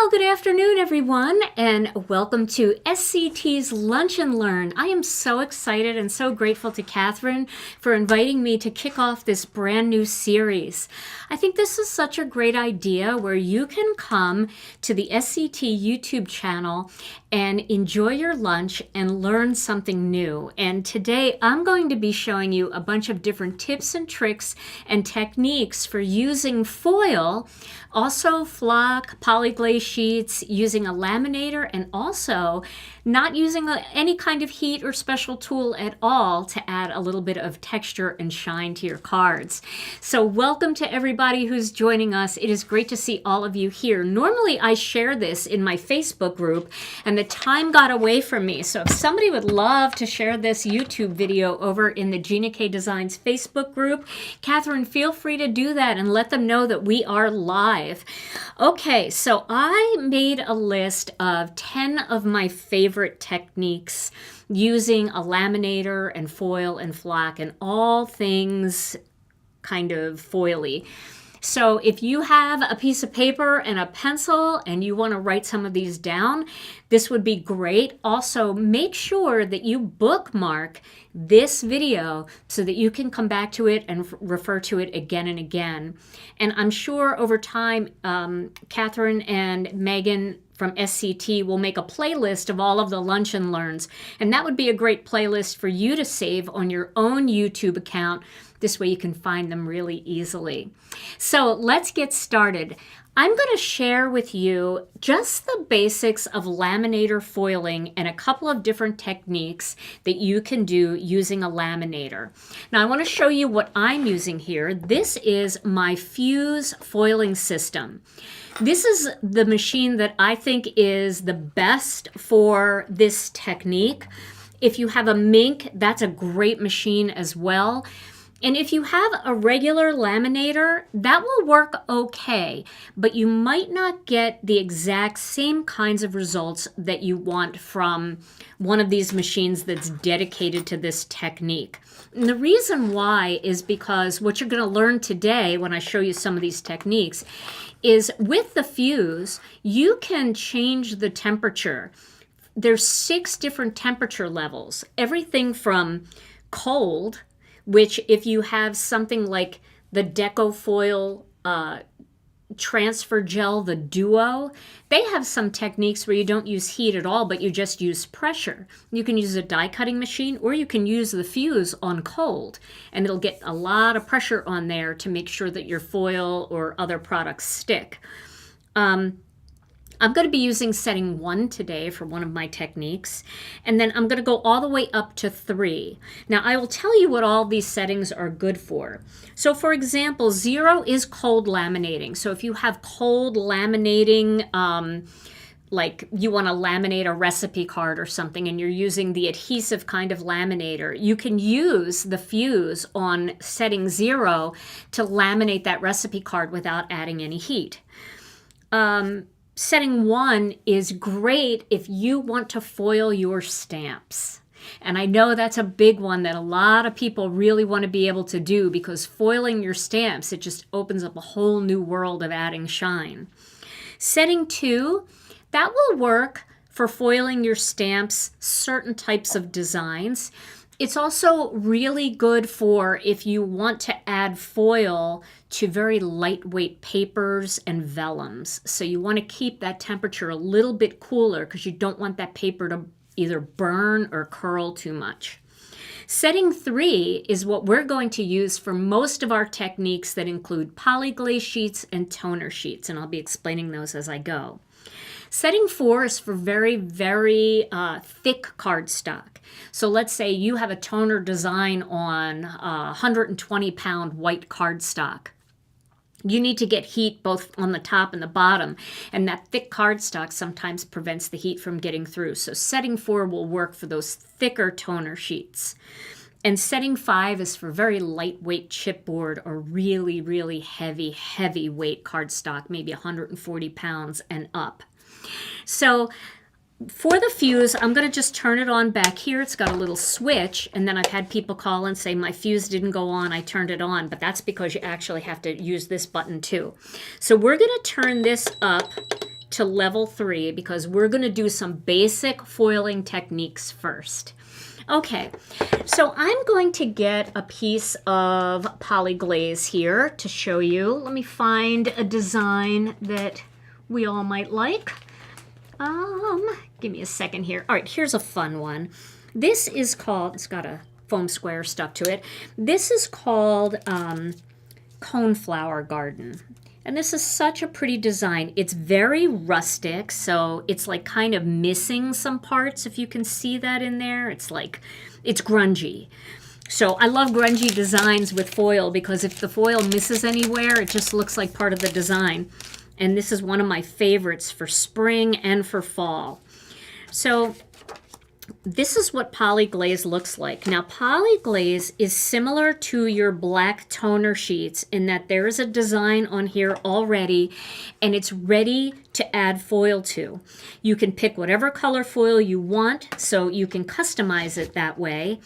Well, good afternoon, everyone, and welcome to SCT's Lunch and Learn. I am so excited and so grateful to Catherine for inviting me to kick off this brand new series. I think this is such a great idea where you can come to the SCT YouTube channel and enjoy your lunch and learn something new. And today I'm going to be showing you a bunch of different tips and tricks and techniques for using foil, also flock, polyglaze sheets, using a laminator, and also not using any kind of heat or special tool at all to add a little bit of texture and shine to your cards. So welcome to everybody who's joining us. It is great to see all of you here. Normally I share this in my Facebook group and the time got away from me. So if somebody would love to share this YouTube video over in the Gina K Designs Facebook group, Catherine, feel free to do that and let them know that we are live. Okay, so I made a list of 10 of my favorite techniques using a laminator and foil and flock and all things kind of foily. So if you have a piece of paper and a pencil and you want to write some of these down, this would be great. Also, make sure that you bookmark this video so that you can come back to it and refer to it again and again. And I'm sure over time, Catherine and Megan from SCT will make a playlist of all of the lunch and learns. And that would be a great playlist for you to save on your own YouTube account. This way you can find them really easily. So let's get started. I'm going to share with you just the basics of laminator foiling and a couple of different techniques that you can do using a laminator. Now I want to show you what I'm using here. This is my Fuse foiling system. This is the machine that I think is the best for this technique. If you have a Mink, that's a great machine as well. And if you have a regular laminator, that will work okay, but you might not get the exact same kinds of results that you want from one of these machines that's dedicated to this technique. And the reason why is because what you're going to learn today when I show you some of these techniques is with the Fuse, you can change the temperature. There's 6 different temperature levels, everything from cold, which if you have something like the Decofoil transfer gel, the Duo, they have some techniques where you don't use heat at all, but you just use pressure. You can use a die cutting machine or you can use the Fuse on cold and it'll get a lot of pressure on there to make sure that your foil or other products stick. I'm going to be using setting 1 today for one of my techniques, and then I'm going to go all the way up to 3. Now, I will tell you what all these settings are good for. So, for example, 0 is cold laminating. So if you have cold laminating, like you want to laminate a recipe card or something, and you're using the adhesive kind of laminator, you can use the Fuse on setting 0 to laminate that recipe card without adding any heat. Setting 1 is great if you want to foil your stamps. And I know that's a big one that a lot of people really want to be able to do because foiling your stamps, it just opens up a whole new world of adding shine. Setting 2, that will work for foiling your stamps, certain types of designs. It's also really good for if you want to add foil to very lightweight papers and vellums. So you want to keep that temperature a little bit cooler because you don't want that paper to either burn or curl too much. Setting 3 is what we're going to use for most of our techniques that include polyglaze sheets and toner sheets, and I'll be explaining those as I go. Setting 4 is for very, very thick cardstock. So let's say you have a toner design on 120-pound white cardstock. You need to get heat both on the top and the bottom, and that thick cardstock sometimes prevents the heat from getting through. So setting 4 will work for those thicker toner sheets. And setting 5 is for very lightweight chipboard or really, really heavy, heavy weight cardstock, maybe 140 pounds and up. So for the Fuse, I'm going to just turn it on back here. It's got a little switch, and then I've had people call and say, my Fuse didn't go on, I turned it on, but that's because you actually have to use this button too. So we're going to turn this up to level 3 because we're going to do some basic foiling techniques first. Okay, so I'm going to get a piece of polyglaze here to show you. Let me find a design that we all might like. Give me a second here. All right, here's a fun one. This is called, it's got a foam square stuck to it. This is called Coneflower Garden. And this is such a pretty design. It's very rustic, so it's like kind of missing some parts, if you can see that in there. It's like, it's grungy. So I love grungy designs with foil because if the foil misses anywhere, it just looks like part of the design. And this is one of my favorites for spring and for fall. So this is what polyglaze looks like. Now, polyglaze is similar to your black toner sheets in that there is a design on here already, and it's ready to add foil to. You can pick whatever color foil you want, so you can customize it that way.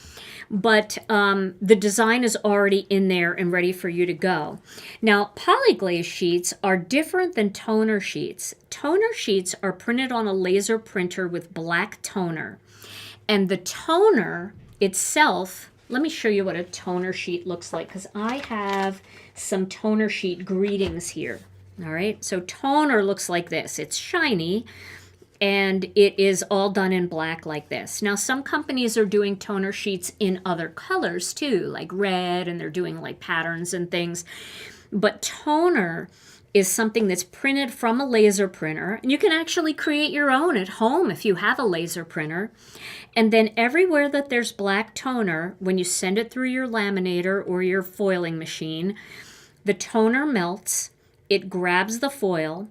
But the design is already in there and ready for you to go. Now, polyglaze sheets are different than toner sheets. Toner sheets are printed on a laser printer with black toner. And the toner itself, let me show you what a toner sheet looks like because I have some toner sheet greetings here. All right, so toner looks like this. It's shiny and it is all done in black like this. Now, some companies are doing toner sheets in other colors too, like red, and they're doing like patterns and things. But toner is something that's printed from a laser printer, and you can actually create your own at home if you have a laser printer. And then everywhere that there's black toner, when you send it through your laminator or your foiling machine, the toner melts, it grabs the foil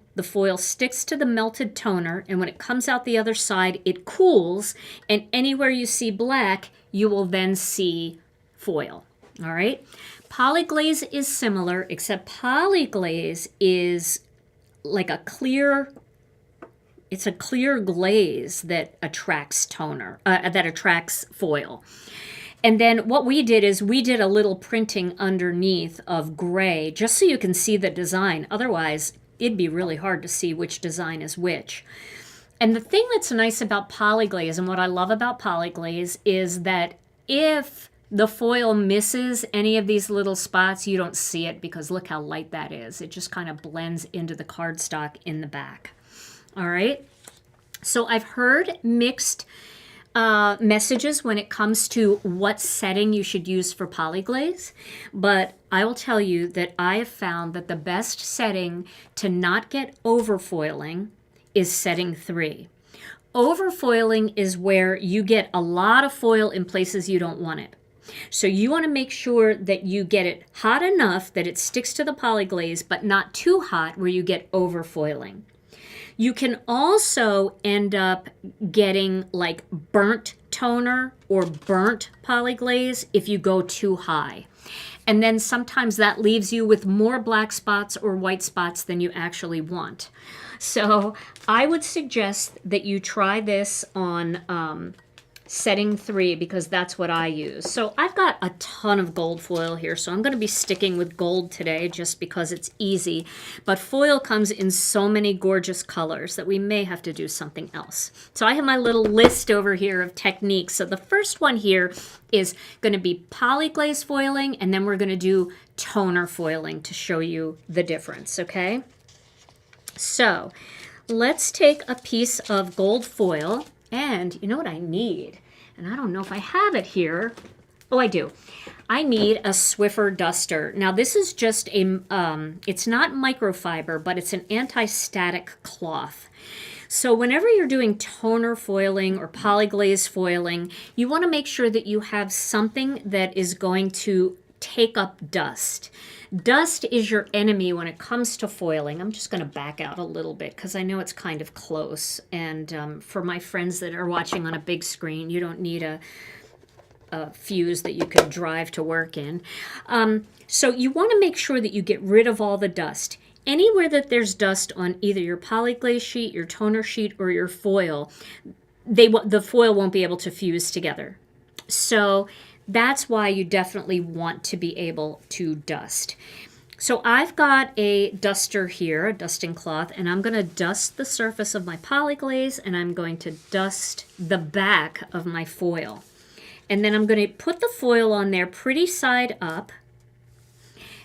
sticks to the melted toner, and when it comes out the other side, it cools, and anywhere you see black, you will then see foil. All right? Polyglaze is similar, except polyglaze is like a clear, it's a clear glaze that attracts toner, that attracts foil. And then what we did is we did a little printing underneath of gray, just so you can see the design. Otherwise, it'd be really hard to see which design is which. And the thing that's nice about polyglaze, and what I love about polyglaze, is that if the foil misses any of these little spots, you don't see it because look how light that is. It just kind of blends into the cardstock in the back. All right. So I've heard mixed messages when it comes to what setting you should use for polyglaze, but I will tell you that I have found that the best setting to not get overfoiling is setting 3. Overfoiling is where you get a lot of foil in places you don't want it. So you want to make sure that you get it hot enough that it sticks to the polyglaze, but not too hot where you get overfoiling. You can also end up getting like burnt toner or burnt polyglaze if you go too high. And then sometimes that leaves you with more black spots or white spots than you actually want. So I would suggest that you try this on setting 3 because that's what I use. So I've got a ton of gold foil here, so I'm going to be sticking with gold today just because it's easy. But foil comes in so many gorgeous colors that we may have to do something else. So I have my little list over here of techniques. So the first one here is going to be polyglaze foiling, and then we're going to do toner foiling to show you the difference, okay? So let's take a piece of gold foil. And you know what I need? And I don't know if I have it here. Oh, I do. I need a Swiffer duster. Now, this is just a, it's not microfiber, but it's an anti-static cloth. So whenever you're doing toner foiling or polyglaze foiling, you want to make sure that you have something that is going to take up dust. Dust is your enemy when it comes to foiling. I'm just going to back out a little bit because I know it's kind of close. And for my friends that are watching on a big screen, you don't need a fuse that you can drive to work in. So you want to make sure that you get rid of all the dust. Anywhere that there's dust on either your polyglaze sheet, your toner sheet, or your foil, the foil won't be able to fuse together. So that's why you definitely want to be able to dust. So I've got a duster here, a dusting cloth, and I'm going to dust the surface of my polyglaze, and I'm going to dust the back of my foil. And then I'm going to put the foil on there pretty side up.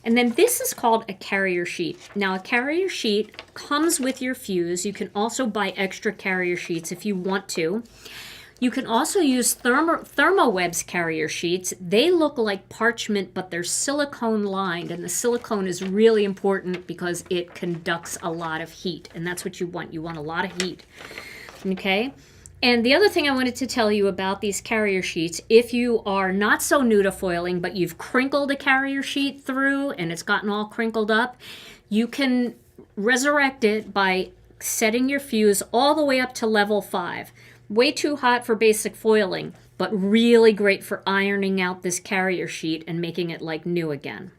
And then this is called a carrier sheet. Now a carrier sheet comes with your fuse. You can also buy extra carrier sheets if you want to. You can also use Thermoweb's carrier sheets. They look like parchment, but they're silicone lined, and the silicone is really important because it conducts a lot of heat, and that's what you want. You want a lot of heat, okay? And the other thing I wanted to tell you about these carrier sheets, if you are not so new to foiling, but you've crinkled a carrier sheet through and it's gotten all crinkled up, you can resurrect it by setting your fuse all the way up to level 5. Way too hot for basic foiling, but really great for ironing out this carrier sheet and making it like new again.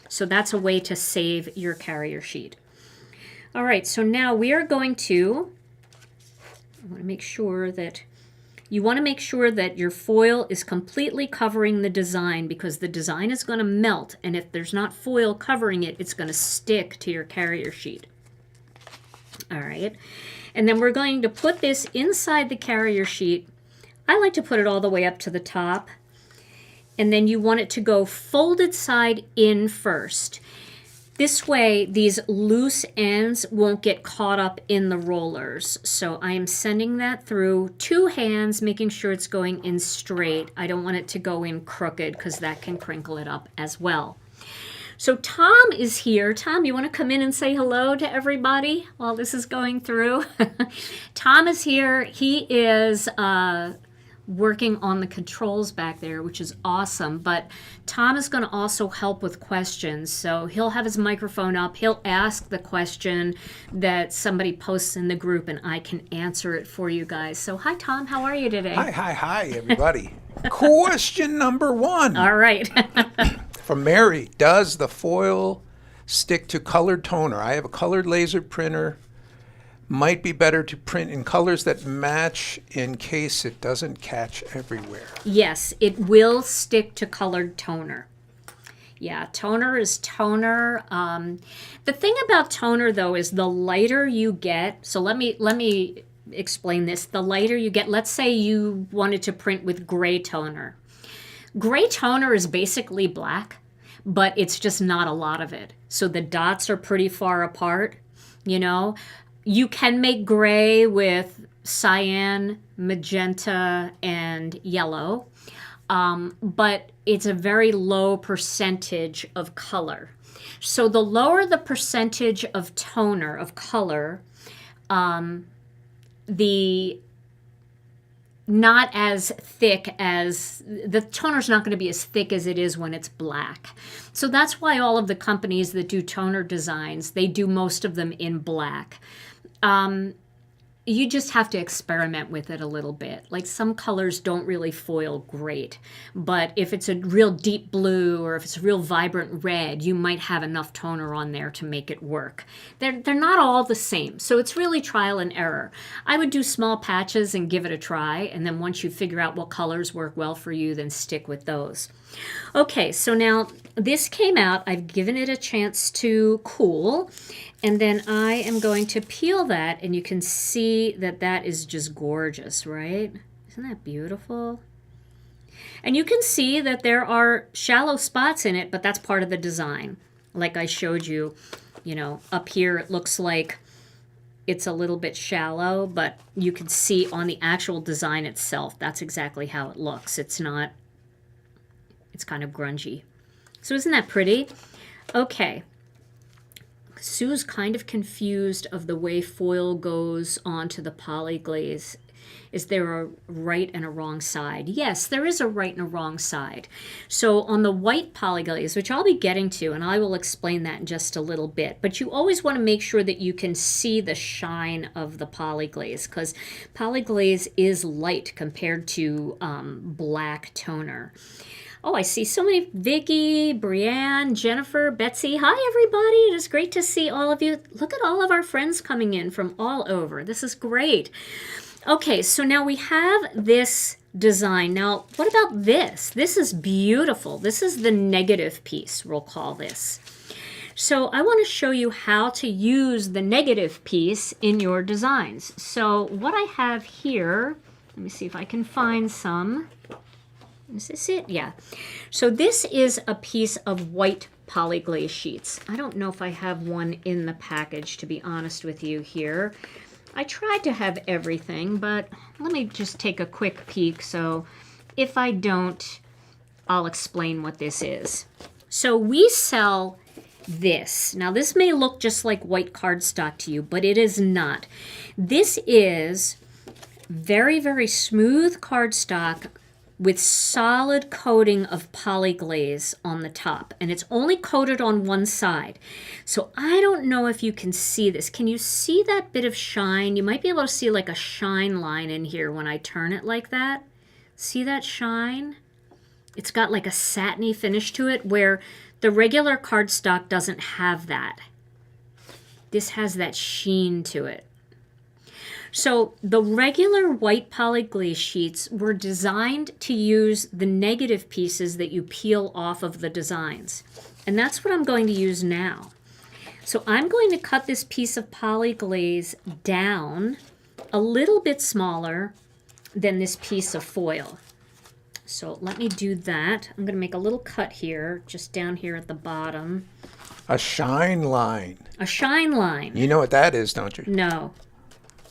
So that's a way to save your carrier sheet. All right, so now we are going to, I want to make sure that, you want to make sure that your foil is completely covering the design, because the design is going to melt, and if there's not foil covering it, it's going to stick to your carrier sheet. All right. And then we're going to put this inside the carrier sheet. I like to put it all the way up to the top. And then you want it to go folded side in first. This way, these loose ends won't get caught up in the rollers. So I am sending that through 2 hands, making sure it's going in straight. I don't want it to go in crooked because that can crinkle it up as well. So Tom is here. Tom, you want to come in and say hello to everybody while this is going through? Tom is here. He is working on the controls back there, which is awesome. But Tom is going to also help with questions. So he'll have his microphone up. He'll ask the question that somebody posts in the group, and I can answer it for you guys. So hi, Tom. How are you today? Hi, everybody. Question number 1. All right. From Mary, does the foil stick to colored toner? I have a colored laser printer. Might be better to print in colors that match in case it doesn't catch everywhere. Yes, it will stick to colored toner. Yeah, toner is toner. The thing about toner, though, is the lighter you get. So let me explain this. The lighter you get, let's say you wanted to print with gray toner. Gray toner is basically black, but it's just not a lot of it. So the dots are pretty far apart, you know. You can make gray with cyan, magenta, and yellow, but it's a very low percentage of color. So the lower the percentage of toner, of color, the not as thick as, the toner's not going to be as thick as it is when it's black. So that's why all of the companies that do toner designs, they do most of them in black. You just have to experiment with it a little bit. Like some colors don't really foil great, but if it's a real deep blue or if it's a real vibrant red, you might have enough toner on there to make it work. They're not all the same, so it's really trial and error. I would do small patches and give it a try, and then once you figure out what colors work well for you, then stick with those. Okay, so now this came out. I've given it a chance to cool, and then I am going to peel that, and you can see that that is just gorgeous, right? Isn't that beautiful? And you can see that there are shallow spots in it, but that's part of the design. Like I showed you, you know, up here it looks like it's a little bit shallow, but you can see on the actual design itself, that's exactly how it looks. It's not, it's kind of grungy. So isn't that pretty? Okay. Sue's kind of confused of the way foil goes onto the polyglaze. Is there a right and a wrong side? Yes, there is a right and a wrong side. So on the white polyglaze, which I'll be getting to, and I will explain that in just a little bit, but you always want to make sure that you can see the shine of the polyglaze, because polyglaze is light compared to black toner. Oh, I see so many. Vicky, Brianne, Jennifer, Betsy. Hi, everybody. It is great to see all of you. Look at all of our friends coming in from all over. This is great. Okay, so now we have this design. Now, what about this? This is beautiful. This is the negative piece, we'll call this. So I want to show you how to use the negative piece in your designs. So what I have here, let me see if I can find some. Is this it? Yeah. So this is a piece of white polyglaze sheets. I don't know if I have one in the package, to be honest with you here. I tried to have everything, but let me just take a quick peek. So if I don't, I'll explain what this is. So we sell this. Now this may look just like white cardstock to you, but it is not. This is very, very smooth cardstock with solid coating of polyglaze on the top, and it's only coated on one side. So I don't know if you can see this. Can you see that bit of shine? You might be able to see like a shine line in here when I turn it like that. See that shine? It's got like a satiny finish to it where the regular cardstock doesn't have that. This has that sheen to it. So the regular white polyglaze sheets were designed to use the negative pieces that you peel off of the designs. And that's what I'm going to use now. So I'm going to cut this piece of polyglaze down a little bit smaller than this piece of foil. So let me do that. I'm going to make a little cut here, just down here at the bottom. A shine line. A shine line. You know what that is, don't you? No.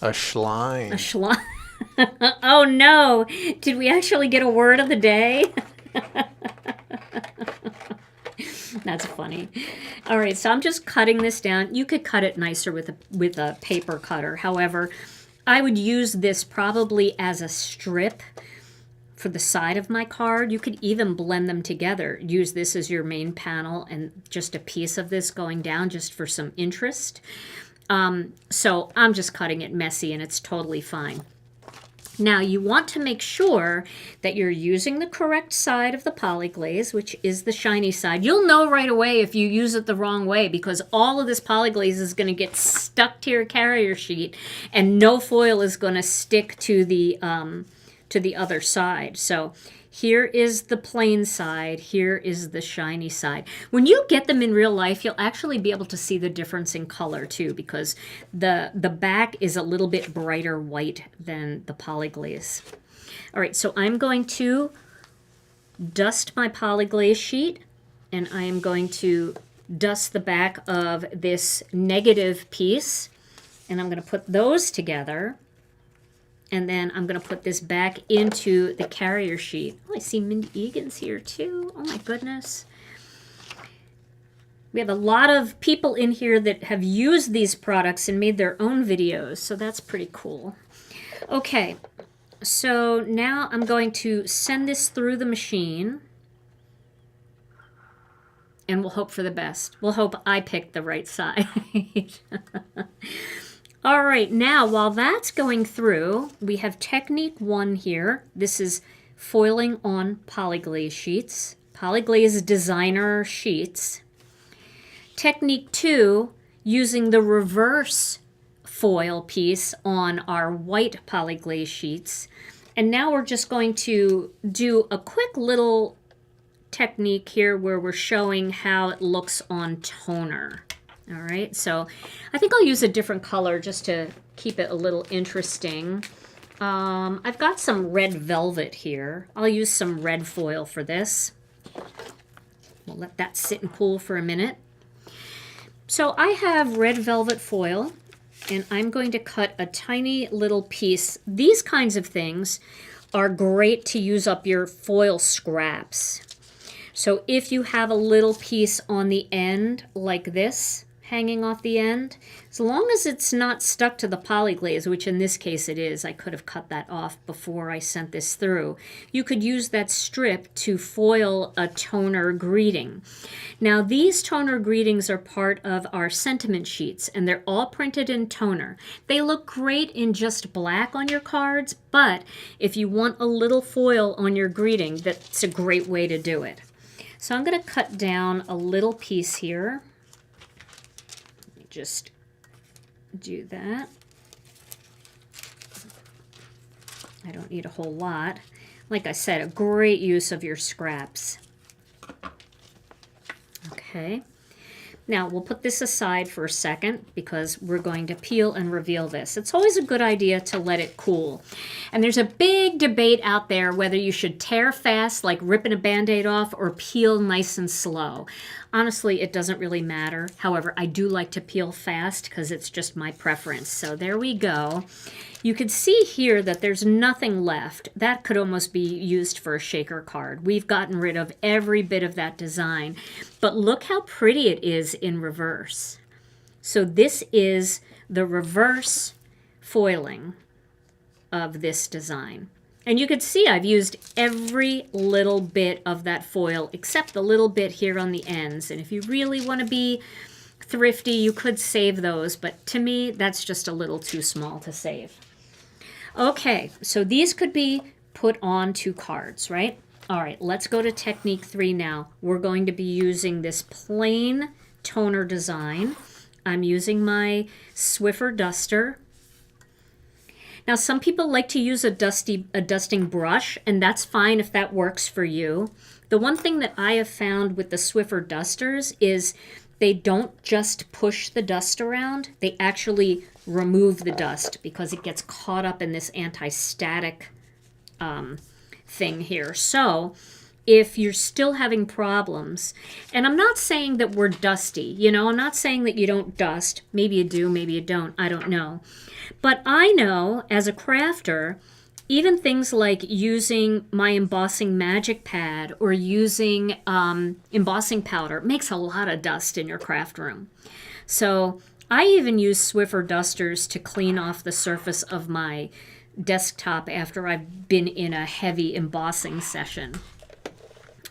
A schline. A schline. Oh no! Did we actually get a word of the day? That's funny. All right, so I'm just cutting this down. You could cut it nicer with a paper cutter. However, I would use this probably as a strip for the side of my card. You could even blend them together. Use this as your main panel and just a piece of this going down just for some interest. So I'm just cutting it messy and it's totally fine. Now you want to make sure that you're using the correct side of the polyglaze, which is the shiny side. You'll know right away if you use it the wrong way because all of this polyglaze is going to get stuck to your carrier sheet and no foil is going to stick to the other side. So here is the plain side, here is the shiny side. When you get them in real life, you'll actually be able to see the difference in color too, because the back is a little bit brighter white than the polyglaze. All right, so I'm going to dust my polyglaze sheet, and I am going to dust the back of this negative piece, and I'm going to put those together. And then I'm going to put this back into the carrier sheet. Oh, I see Mindy Egan's here too. Oh my goodness. We have a lot of people in here that have used these products and made their own videos, so that's pretty cool. Okay, so now I'm going to send this through the machine. And we'll hope for the best. We'll hope I picked the right side. All right, now while that's going through, we have technique 1 here. This is foiling on polyglaze sheets, polyglaze designer sheets. Technique 2, using the reverse foil piece on our white polyglaze sheets. And now we're just going to do a quick little technique here where we're showing how it looks on toner. All right, so I think I'll use a different color just to keep it a little interesting. I've got some red velvet here. I'll use some red foil for this. We'll let that sit and cool for a minute. So I have red velvet foil, and I'm going to cut a tiny little piece. These kinds of things are great to use up your foil scraps. So if you have a little piece on the end like this, hanging off the end, as long as it's not stuck to the polyglaze, which in this case it is, I could have cut that off before I sent this through, you could use that strip to foil a toner greeting. Now these toner greetings are part of our sentiment sheets, and they're all printed in toner. They look great in just black on your cards, but if you want a little foil on your greeting, that's a great way to do it. So I'm going to cut down a little piece here. Just do that. I don't need a whole lot. Like I said, a great use of your scraps. Okay. Now, we'll put this aside for a second because we're going to peel and reveal this. It's always a good idea to let it cool. And there's a big debate out there whether you should tear fast, like ripping a Band-Aid off, or peel nice and slow. Honestly, it doesn't really matter. However, I do like to peel fast because it's just my preference. So there we go. You can see here that there's nothing left. That could almost be used for a shaker card. We've gotten rid of every bit of that design. But look how pretty it is in reverse. So this is the reverse foiling of this design. And you can see I've used every little bit of that foil except the little bit here on the ends. And if you really want to be thrifty, you could save those. But to me, that's just a little too small to save. Okay, so these could be put onto cards, right? All right, let's go to technique 3 now. We're going to be using this plain toner design. I'm using my Swiffer duster. Now, some people like to use a dusting brush, and that's fine if that works for you. The one thing that I have found with the Swiffer dusters is they don't just push the dust around, they actually remove the dust because it gets caught up in this anti-static thing here. So if you're still having problems, and I'm not saying that we're dusty, you know, I'm not saying that you don't dust. Maybe you do, maybe you don't, I don't know. But I know as a crafter, even things like using my embossing magic pad or using embossing powder makes a lot of dust in your craft room. So I even use Swiffer dusters to clean off the surface of my desktop after I've been in a heavy embossing session.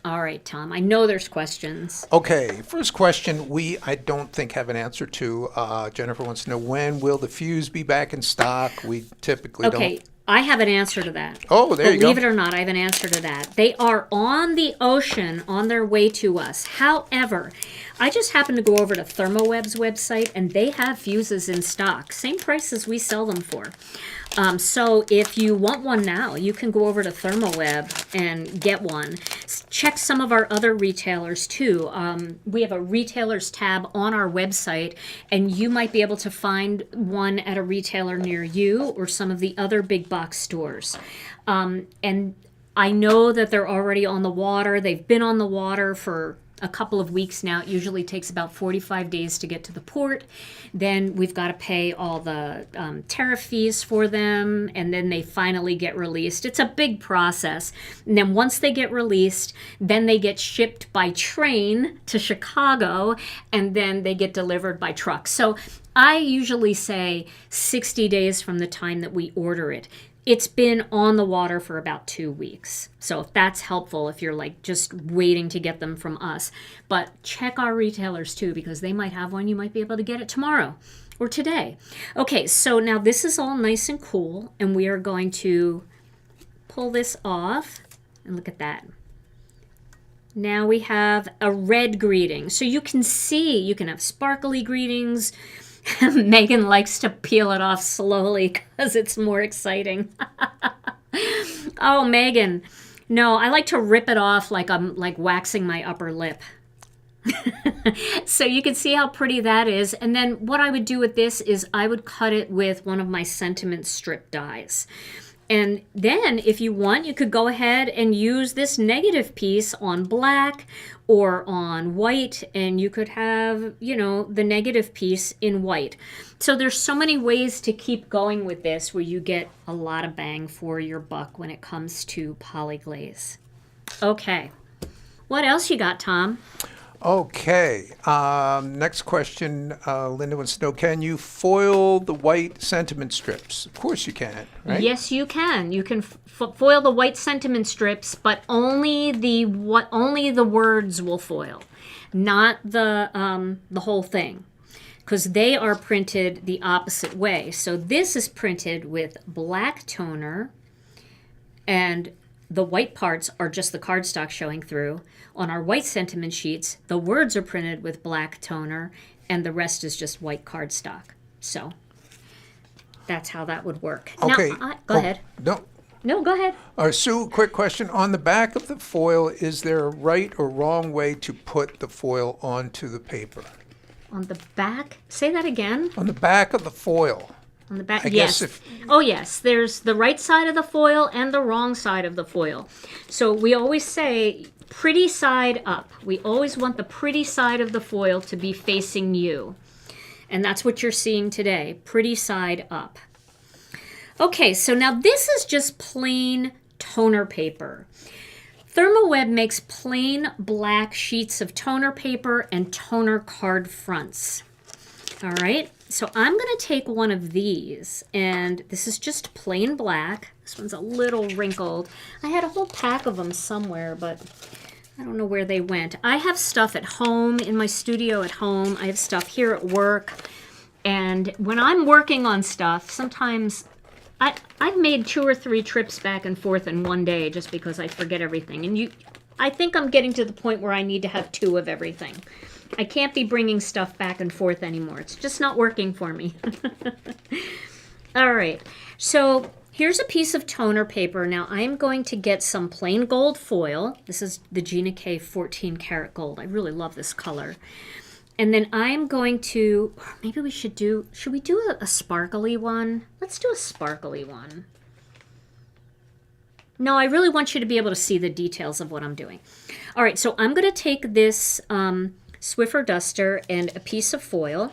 All right, Tom, I know there's questions. Okay, first question I don't think have an answer to. Jennifer wants to know, when will the fuse be back in stock? We typically don't. Okay, I have an answer to that. Oh, there you go. Believe it or not, I have an answer to that. They are on the ocean on their way to us. However, I just happened to go over to ThermoWeb's website, and they have fuses in stock. Same price as we sell them for. So if you want one now, you can go over to ThermoWeb and get one. Check some of our other retailers too. We have a retailers tab on our website, and you might be able to find one at a retailer near you or some of the other big box stores. And I know that they're already on the water. They've been on the water for a couple of weeks now. It usually takes about 45 days to get to the port. Then we've got to pay all the tariff fees for them, and then they finally get released. It's a big process. And then once they get released, then they get shipped by train to Chicago, and then they get delivered by truck. So I usually say 60 days from the time that we order it. It's been on the water for about 2 weeks. So if that's helpful, if you're like just waiting to get them from us. But check our retailers too, because they might have one. You might be able to get it tomorrow or today. Okay, so now this is all nice and cool, and we are going to pull this off. And look at that. Now we have a red greeting. So you can see, you can have sparkly greetings. Megan likes to peel it off slowly because it's more exciting. Oh, Megan. No, I like to rip it off like I'm like waxing my upper lip. So you can see how pretty that is. And then what I would do with this is I would cut it with one of my sentiment strip dies. And then if you want, you could go ahead and use this negative piece on black or on white, and you could have, you know, the negative piece in white. So there's so many ways to keep going with this where you get a lot of bang for your buck when it comes to polyglaze. Okay. What else you got, Tom? Okay. Next question. Linda wants to know, can you foil the white sentiment strips? Of course you can, right? Yes, you can. You can foil the white sentiment strips, but only the words will foil, not the whole thing, because they are printed the opposite way. So this is printed with black toner, and the white parts are just the cardstock showing through. On our white sentiment sheets, the words are printed with black toner, and the rest is just white cardstock. So that's how that would work. Okay. Now, go ahead. No, go ahead. Sue, quick question. On the back of the foil, is there a right or wrong way to put the foil onto the paper? On the back? Say that again. On the back of the foil. On the back, I yes. guess if, Oh, yes. There's the right side of the foil and the wrong side of the foil. So we always say pretty side up. We always want the pretty side of the foil to be facing you. And that's what you're seeing today, pretty side up. Okay, so now this is just plain toner paper. ThermoWeb makes plain black sheets of toner paper and toner card fronts. All right, so I'm going to take one of these, and this is just plain black. This one's a little wrinkled. I had a whole pack of them somewhere, but I don't know where they went. I have stuff at home, in my studio at home. I have stuff here at work. And when I'm working on stuff, sometimes I've made 2 or 3 trips back and forth in one day just because I forget everything. And I think I'm getting to the point where I need to have 2 of everything. I can't be bringing stuff back and forth anymore. It's just not working for me. All right, so here's a piece of toner paper. Now I'm going to get some plain gold foil. This is the Gina K 14 karat gold. I really love this color. And then I'm going to, maybe we should we do a sparkly one? Let's do a sparkly one. No, I really want you to be able to see the details of what I'm doing. All right, so I'm going to take this Swiffer duster and a piece of foil,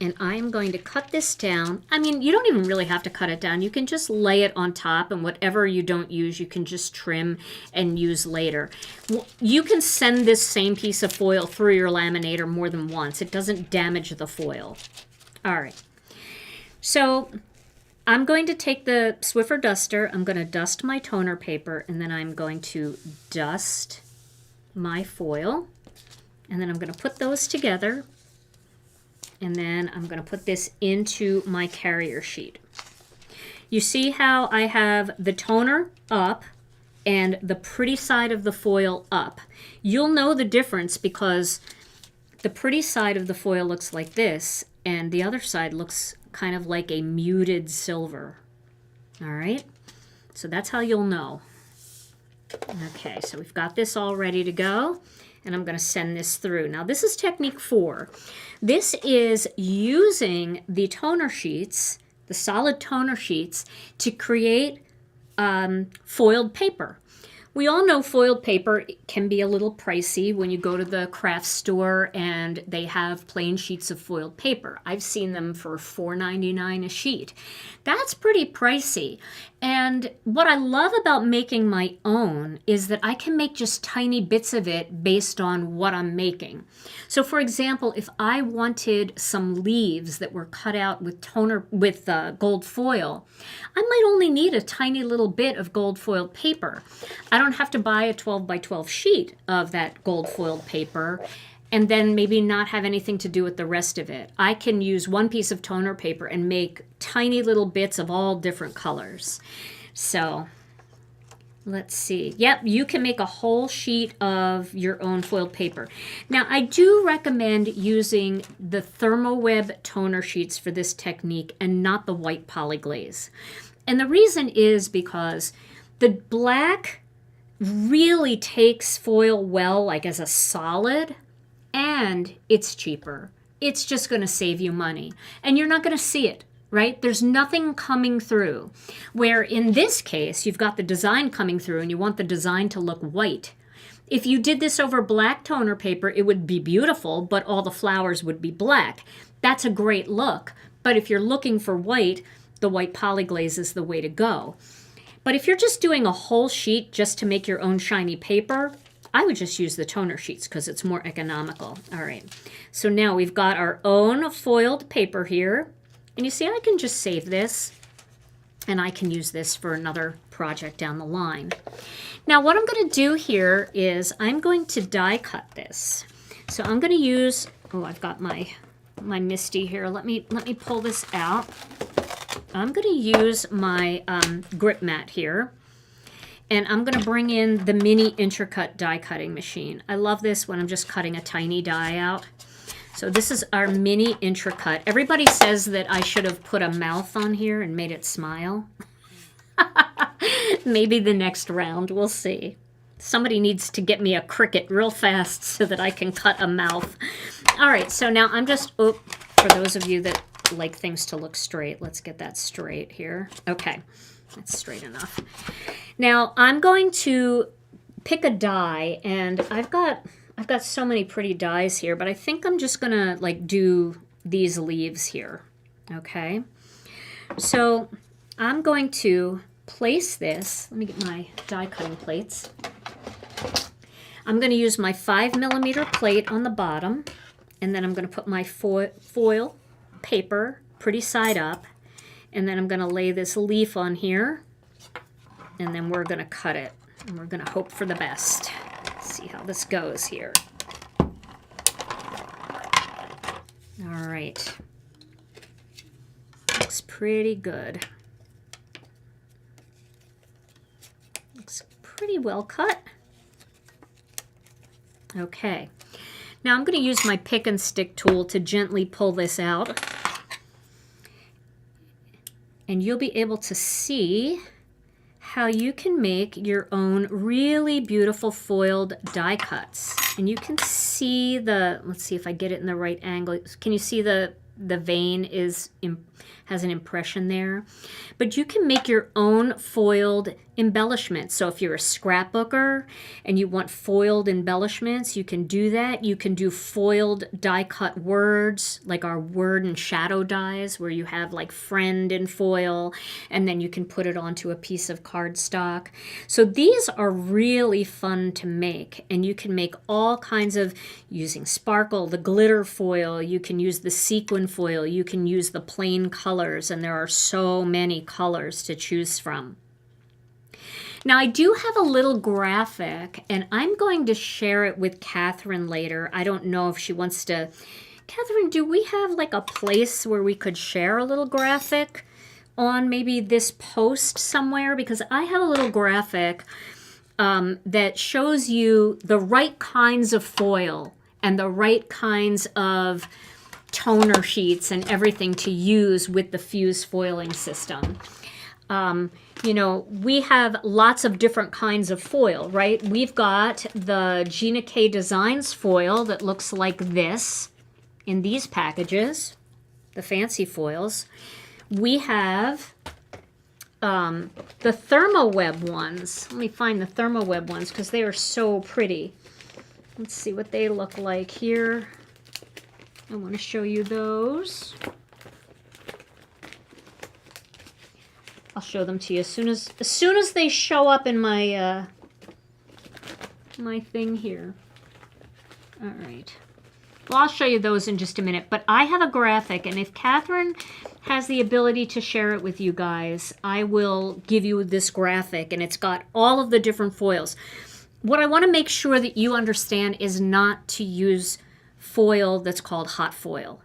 and I'm going to cut this down. I mean, you don't even really have to cut it down. You can just lay it on top, and whatever you don't use, you can just trim and use later. You can send this same piece of foil through your laminator more than once. It doesn't damage the foil. All right. So I'm going to take the Swiffer duster. I'm going to dust my toner paper, and then I'm going to dust my foil. And then I'm going to put those together. And then I'm going to put this into my carrier sheet. You see how I have the toner up and the pretty side of the foil up. You'll know the difference because the pretty side of the foil looks like this, and the other side looks kind of like a muted silver. All right? So that's how you'll know. Okay, so we've got this all ready to go. And I'm going to send this through. Now, this is technique 4. This is using the toner sheets, the solid toner sheets, to create foiled paper. We all know foiled paper can be a little pricey when you go to the craft store and they have plain sheets of foiled paper. I've seen them for $4.99 a sheet. That's pretty pricey. And what I love about making my own is that I can make just tiny bits of it based on what I'm making. So for example, if I wanted some leaves that were cut out with gold foil, I might only need a tiny little bit of gold foiled paper. I don't have to buy a 12 by 12 sheet of that gold foiled paper and then maybe not have anything to do with the rest of it. I can use one piece of toner paper and make tiny little bits of all different colors. So let's see. Yep, you can make a whole sheet of your own foiled paper. Now, I do recommend using the ThermoWeb toner sheets for this technique and not the white poly glaze. And the reason is because the black really takes foil well, like as a solid, and it's cheaper. It's just going to save you money. And you're not going to see it, right? There's nothing coming through. Where in this case, you've got the design coming through and you want the design to look white. If you did this over black toner paper, it would be beautiful, but all the flowers would be black. That's a great look. But if you're looking for white, the white poly glaze is the way to go. But if you're just doing a whole sheet just to make your own shiny paper, I would just use the toner sheets because it's more economical. All right, so now we've got our own foiled paper here. And you see, I can just save this, and I can use this for another project down the line. Now, what I'm going to do here is I'm going to die cut this. So I'm going to use, oh, I've got my MISTI here. Let me pull this out. I'm going to use my grip mat here. And I'm going to bring in the mini Intracut die cutting machine. I love this when I'm just cutting a tiny die out. So this is our mini Intracut. Everybody says that I should have put a mouth on here and made it smile. Maybe the next round, we'll see. Somebody needs to get me a Cricut real fast so that I can cut a mouth. All right, so now I'm just, for those of you that like things to look straight, let's get that straight here. Okay, that's straight enough. Now I'm going to pick a die, and I've got so many pretty dies here, but I think I'm just gonna like do these leaves here. Okay, so I'm going to place this. Let me get my die cutting plates. I'm going to use my 5mm plate on the bottom, and then I'm going to put my foil paper pretty side up, and then I'm going to lay this leaf on here, and then we're going to cut it, and we're going to hope for the best. Let's see how this goes here. All right. Looks pretty good. Looks pretty well cut. Okay. Now I'm going to use my pick and stick tool to gently pull this out. And you'll be able to see how you can make your own really beautiful foiled die cuts. And you can see the, let's see if I get it in the right angle. Can you see the vein has an impression there? But you can make your own foiled embellishments. So if you're a scrapbooker and you want foiled embellishments, you can do that. You can do foiled die cut words, like our word and shadow dies, where you have like friend in foil, and then you can put it onto a piece of cardstock. So these are really fun to make, and you can make all kinds of, using sparkle, the glitter foil, you can use the sequin foil, you can use the plain colors, and there are so many colors to choose from. Now I do have a little graphic, and I'm going to share it with Catherine later. I don't know if she wants to. Catherine, do we have like a place where we could share a little graphic on maybe this post somewhere? Because I have a little graphic that shows you the right kinds of foil and the right kinds of toner sheets and everything to use with the fuse foiling system. You know, we have lots of different kinds of foil, right? We've got the Gina K Designs foil that looks like this in these packages, the fancy foils. We have the ThermoWeb ones. Let me find the ThermoWeb ones because they are so pretty. Let's see what they look like here. I want to show you those. I'll show them to you as soon as they show up in my my thing here. All right. Well, I'll show you those in just a minute, but I have a graphic, and if Catherine has the ability to share it with you guys, I will give you this graphic, and it's got all of the different foils. What I want to make sure that you understand is not to use foil that's called hot foil.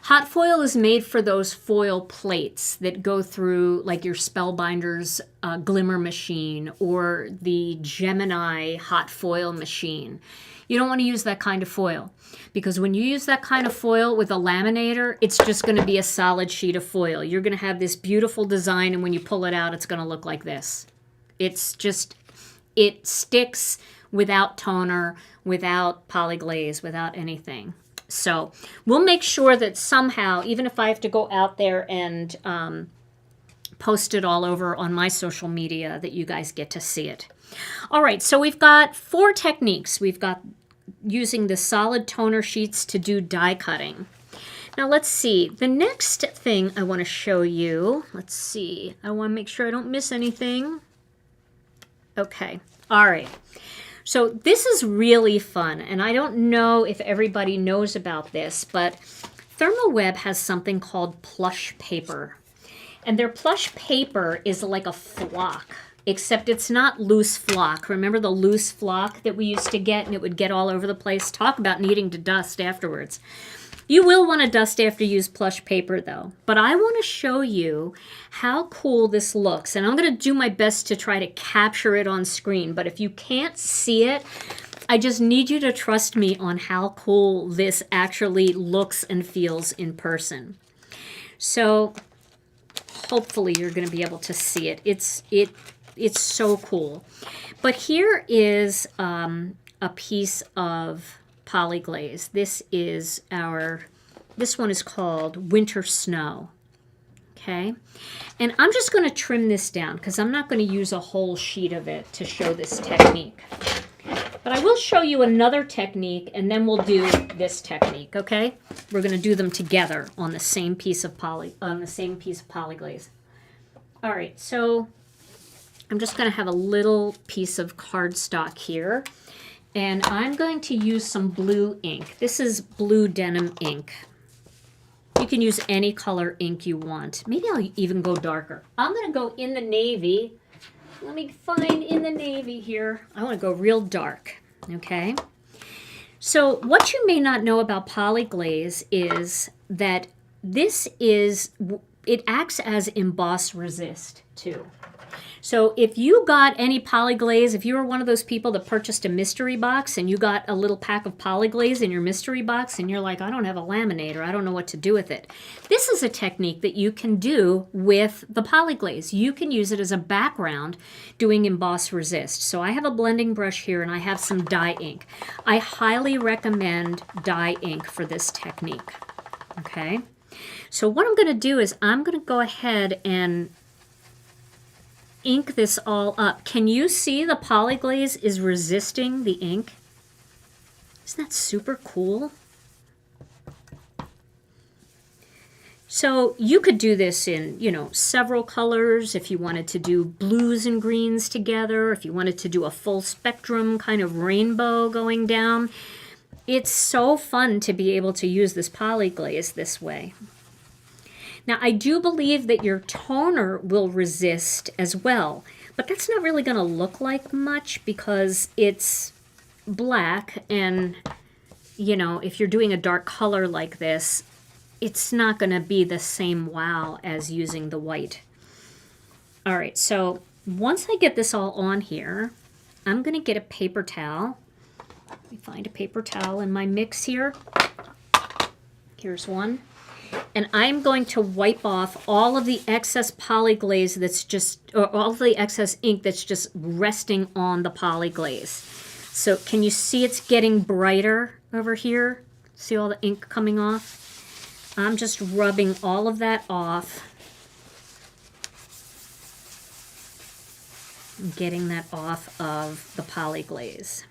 Hot foil is made for those foil plates that go through like your Spellbinder's glimmer machine or the Gemini hot foil machine. You don't want to use that kind of foil, because when you use that kind of foil with a laminator, it's just going to be a solid sheet of foil. You're going to have this beautiful design, and when you pull it out, it's going to look like this. It's just, it sticks without toner, without polyglaze, without anything. So we'll make sure that somehow, even if I have to go out there and post it all over on my social media, that you guys get to see it. All right, so we've got 4 techniques. We've got using the solid toner sheets to do die cutting. Now let's see. The next thing I want to show you, let's see. I want to make sure I don't miss anything. Okay, all right. So this is really fun, and I don't know if everybody knows about this, but ThermoWeb has something called plush paper. And their plush paper is like a flock, except it's not loose flock. Remember the loose flock that we used to get, and it would get all over the place? Talk about needing to dust afterwards. You will want to dust after you use plush paper, though. But I want to show you how cool this looks. And I'm going to do my best to try to capture it on screen. But if you can't see it, I just need you to trust me on how cool this actually looks and feels in person. So hopefully you're going to be able to see it. It's so cool. But here is a piece of polyglaze. This one is called Winter Snow. Okay, and I'm just going to trim this down because I'm not going to use a whole sheet of it to show this technique. But I will show you another technique, and then we'll do this technique. Okay, we're going to do them together on the same piece of polyglaze. All right, so I'm just going to have a little piece of cardstock here, and I'm going to use some blue ink. This is blue denim ink. You can use any color ink you want. Maybe I'll even go darker. I'm going to go in the navy. Let me find in the navy here. I want to go real dark, okay? So what you may not know about polyglaze is that it acts as emboss resist too. So if you got any polyglaze, if you were one of those people that purchased a mystery box and you got a little pack of polyglaze in your mystery box and you're like, I don't have a laminator, I don't know what to do with it. This is a technique that you can do with the polyglaze. You can use it as a background doing emboss resist. So I have a blending brush here and I have some dye ink. I highly recommend dye ink for this technique. Okay. So what I'm going to do is I'm going to go ahead and ink this all up. Can you see the polyglaze is resisting the ink? Isn't that super cool? So you could do this in, several colors if you wanted to do blues and greens together, if you wanted to do a full spectrum kind of rainbow going down. It's so fun to be able to use this polyglaze this way. Now, I do believe that your toner will resist as well, but that's not really going to look like much because it's black and, if you're doing a dark color like this, it's not going to be the same wow as using the white. All right, so once I get this all on here, I'm going to get a paper towel. Let me find a paper towel in my mix here. Here's one. And I'm going to wipe off all of the excess polyglaze or all of the excess ink that's just resting on the polyglaze. So can you see it's getting brighter over here? See all the ink coming off? I'm just rubbing all of that off. Getting that off of the polyglaze.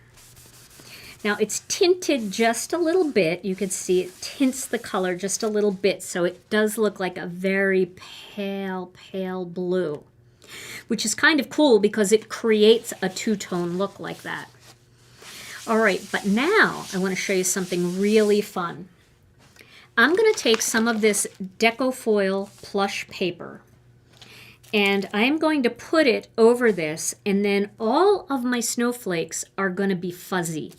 Now it's tinted just a little bit. You can see it tints the color just a little bit, so it does look like a very pale, pale blue, which is kind of cool because it creates a two-tone look like that. All right, but now I want to show you something really fun. I'm going to take some of this Decofoil plush paper, and I'm going to put it over this, and then all of my snowflakes are going to be fuzzy,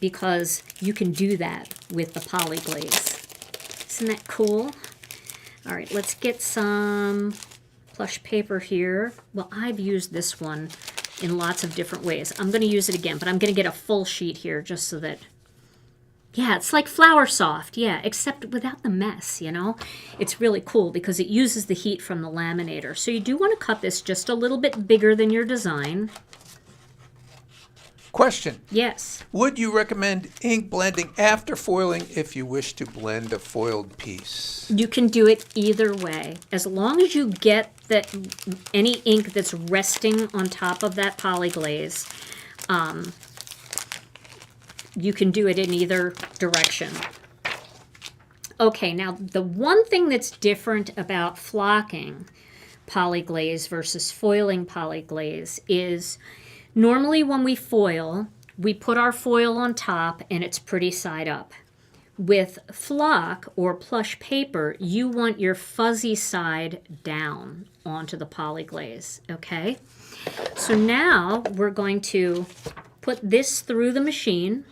because you can do that with the polyglaze. Isn't that cool? All right, let's get some plush paper here. Well, I've used this one in lots of different ways. I'm going to use it again, but I'm going to get a full sheet here just so that, yeah, it's like Flour Soft, yeah, except without the mess, It's really cool because it uses the heat from the laminator. So you do want to cut this just a little bit bigger than your design. Question. Yes. Would you recommend ink blending after foiling if you wish to blend a foiled piece? You can do it either way. As long as you get any ink that's resting on top of that polyglaze, you can do it in either direction. Okay, now the one thing that's different about flocking polyglaze versus foiling polyglaze is normally when we foil, we put our foil on top and it's pretty side up. With flock or plush paper, you want your fuzzy side down onto the polyglaze, okay? So now we're going to put this through the machine.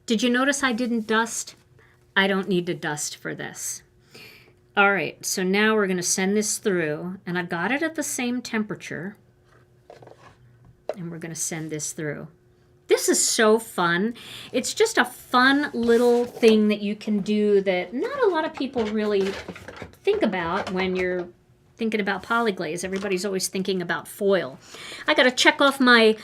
Did you notice I didn't dust? I don't need to dust for this. All right, so now we're going to send this through, and I've got it at the same temperature. And we're going to send this through. This is so fun. It's just a fun little thing that you can do that not a lot of people really think about when you're thinking about polyglaze. Everybody's always thinking about foil. I got to check off my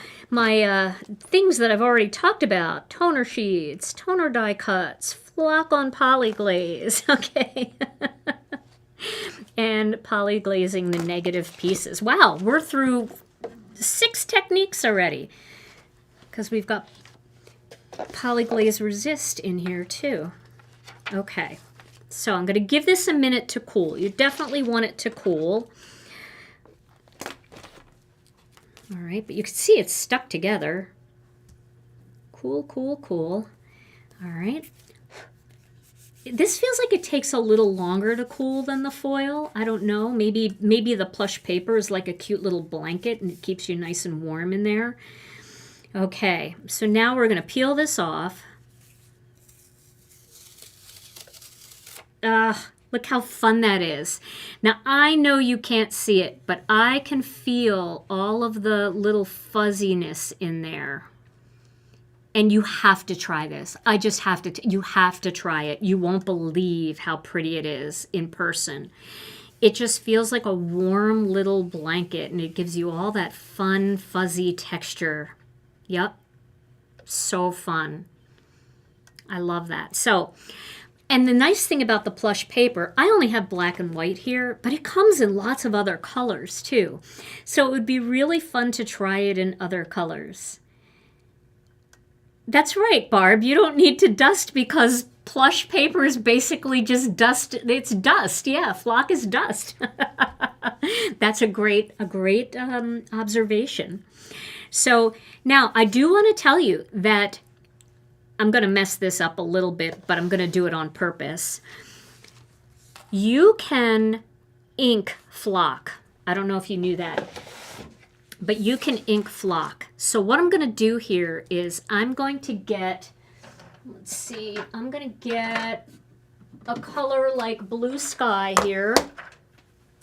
things that I've already talked about. Toner sheets, toner die cuts, flock on polyglaze. Okay. And polyglazing the negative pieces. Wow, we're through 6 techniques already, because we've got polyglaze resist in here too. Okay, so I'm going to give this a minute to cool. You definitely want it to cool. All right, but you can see it's stuck together. Cool, cool, cool. All right. This feels like it takes a little longer to cool than the foil. I don't know. Maybe the plush paper is like a cute little blanket and it keeps you nice and warm in there. Okay, so now we're going to peel this off. Look how fun that is. Now, I know you can't see it, but I can feel all of the little fuzziness in there. And you have to try this. I just have to, you have to try it. You won't believe how pretty it is in person. It just feels like a warm little blanket, and it gives you all that fun, fuzzy texture. Yep, so fun. I love that. So, and the nice thing about the plush paper, I only have black and white here, but it comes in lots of other colors too. So it would be really fun to try it in other colors. That's right, Barb. You don't need to dust because plush paper is basically just dust. It's dust. Yeah, flock is dust. That's a great observation. So now I do want to tell you that I'm going to mess this up a little bit, but I'm going to do it on purpose. You can ink flock. I don't know if you knew that, but you can ink flock. So what I'm going to do here is I'm going to get, let's see, I'm going to get a color like blue sky here.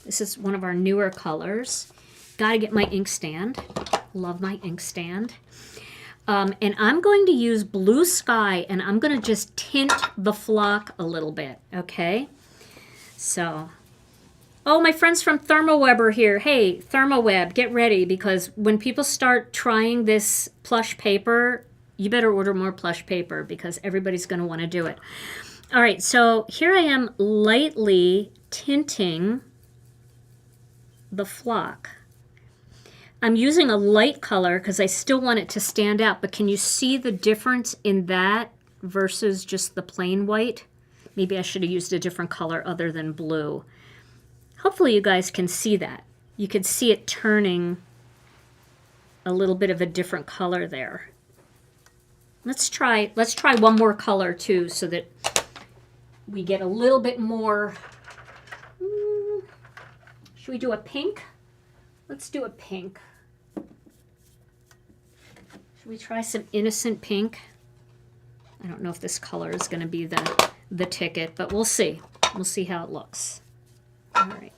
This is one of our newer colors. Got to get my ink stand. Love my ink stand. And I'm going to use blue sky, and I'm going to just tint the flock a little bit, okay? So, oh, my friends from ThermoWeb are here. Hey, ThermoWeb, get ready, because when people start trying this plush paper, you better order more plush paper because everybody's going to want to do it. All right, so here I am lightly tinting the flock. I'm using a light color because I still want it to stand out, but can you see the difference in that versus just the plain white? Maybe I should have used a different color other than blue. Hopefully you guys can see that. You can see it turning a little bit of a different color there. Let's try one more color too so that we get a little bit more. Should we do a pink? Let's do a pink. Should we try some innocent pink? I don't know if this color is going to be the ticket, but we'll see. We'll see how it looks. All right.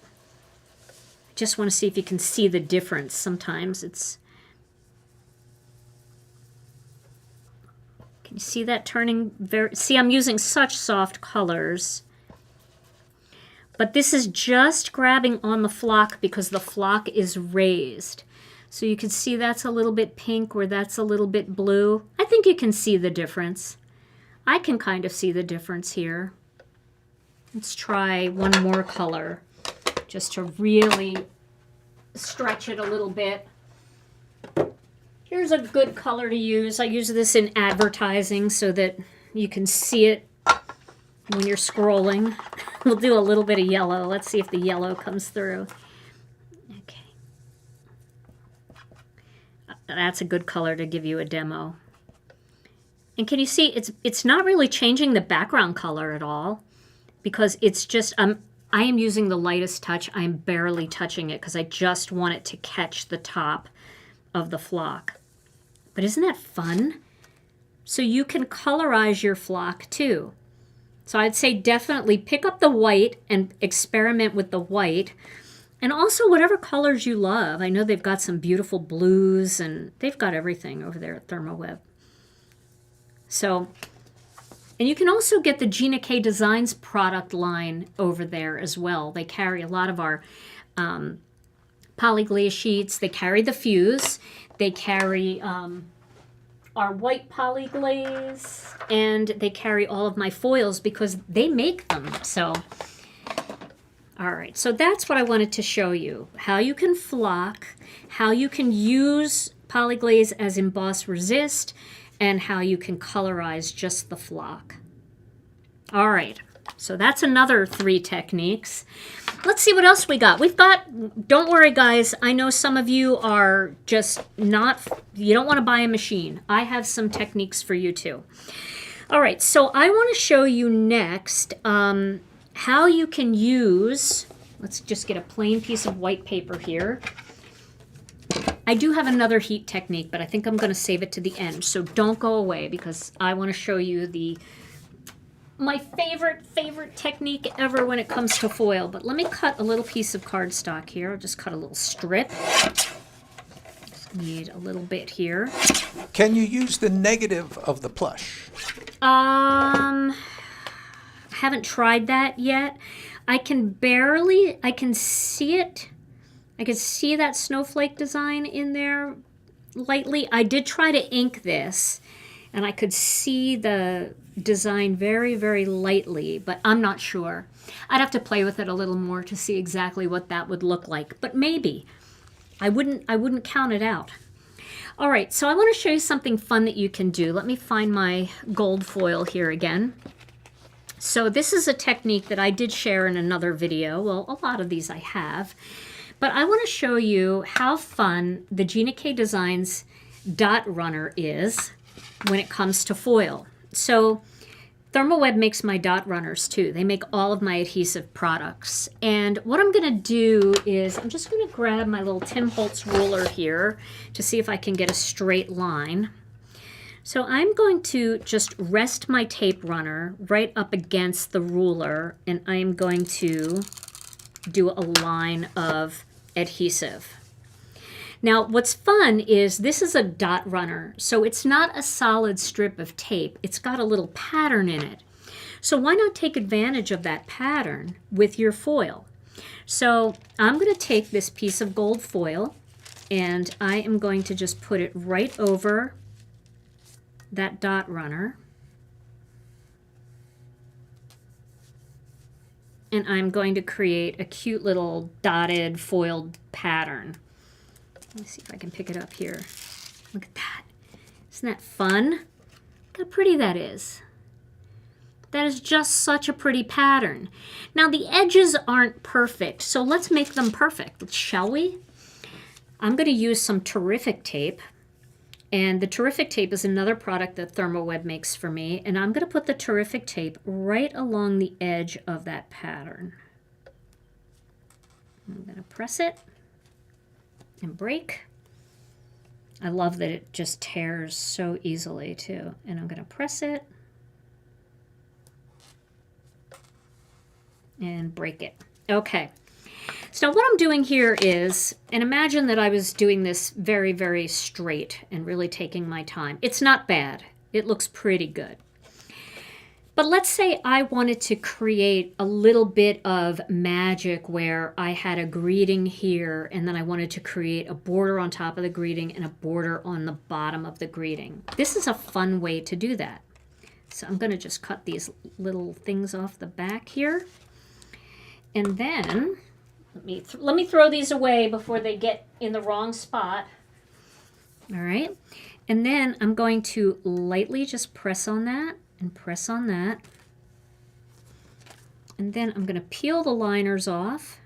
I just want to see if you can see the difference. Sometimes it's... Can you see that turning very... See, I'm using such soft colors. But this is just grabbing on the flock because the flock is raised. So you can see that's a little bit pink or that's a little bit blue. I think you can see the difference. I can kind of see the difference here. Let's try one more color just to really stretch it a little bit. Here's a good color to use. I use this in advertising so that you can see it when you're scrolling. We'll do a little bit of yellow. Let's see if the yellow comes through. Okay. That's a good color to give you a demo. And can you see it's not really changing the background color at all because it's just I am using the lightest touch. I'm barely touching it because I just want it to catch the top of the flock. But isn't that fun? So you can colorize your flock too. So I'd say definitely pick up the white and experiment with the white. And also whatever colors you love. I know they've got some beautiful blues and they've got everything over there at ThermoWeb. So, and you can also get the Gina K Designs product line over there as well. They carry a lot of our polyglaze sheets. They carry the fuse. They carry our white polyglaze, and they carry all of my foils because they make them. So, all right, so that's what I wanted to show you. How you can flock, how you can use polyglaze as emboss resist, and how you can colorize just the flock. All right, so that's another 3 techniques. Let's see what else we got. We've got, don't worry guys, I know some of you are just not, you don't want to buy a machine. I have some techniques for you too. All right, so I want to show you next how you can use, let's just get a plain piece of white paper here. I do have another heat technique, but I think I'm going to save it to the end. So don't go away because I want to show you my favorite technique ever when it comes to foil. But let me cut a little piece of cardstock here. I'll just cut a little strip. Just need a little bit here. Can you use the negative of the plush? I haven't tried that yet. I can see it. I can see that snowflake design in there lightly. I did try to ink this, and I could see the design very, very lightly, but I'm not sure. I'd have to play with it a little more to see exactly what that would look like, but maybe. I wouldn't count it out. All right, so I want to show you something fun that you can do. Let me find my gold foil here again. So this is a technique that I did share in another video. Well, a lot of these I have. But I want to show you how fun the Gina K Designs dot runner is when it comes to foil. So ThermoWeb makes my dot runners too. They make all of my adhesive products. And what I'm going to do is I'm just going to grab my little Tim Holtz ruler here to see if I can get a straight line. So I'm going to just rest my tape runner right up against the ruler, and I'm going to do a line of adhesive. Now, what's fun is this is a dot runner, so it's not a solid strip of tape. It's got a little pattern in it. So why not take advantage of that pattern with your foil? So I'm going to take this piece of gold foil, and I am going to just put it right over that dot runner. And I'm going to create a cute little dotted foiled pattern. Let me see if I can pick it up here. Look at that. Isn't that fun? Look how pretty that is. That is just such a pretty pattern. Now the edges aren't perfect, so let's make them perfect, shall we? I'm going to use some Terrific tape. And the Terrific tape is another product that ThermoWeb makes for me. And I'm going to put the Terrific tape right along the edge of that pattern. I'm going to press it and break. I love that it just tears so easily too. And I'm going to press it and break it. Okay. So what I'm doing here is, and imagine that I was doing this very, very straight and really taking my time. It's not bad. It looks pretty good. But let's say I wanted to create a little bit of magic where I had a greeting here, and then I wanted to create a border on top of the greeting and a border on the bottom of the greeting. This is a fun way to do that. So I'm going to just cut these little things off the back here. And then let me throw these away before they get in the wrong spot. All right. And then I'm going to lightly just press on that and press on that. And then I'm going to peel the liners off.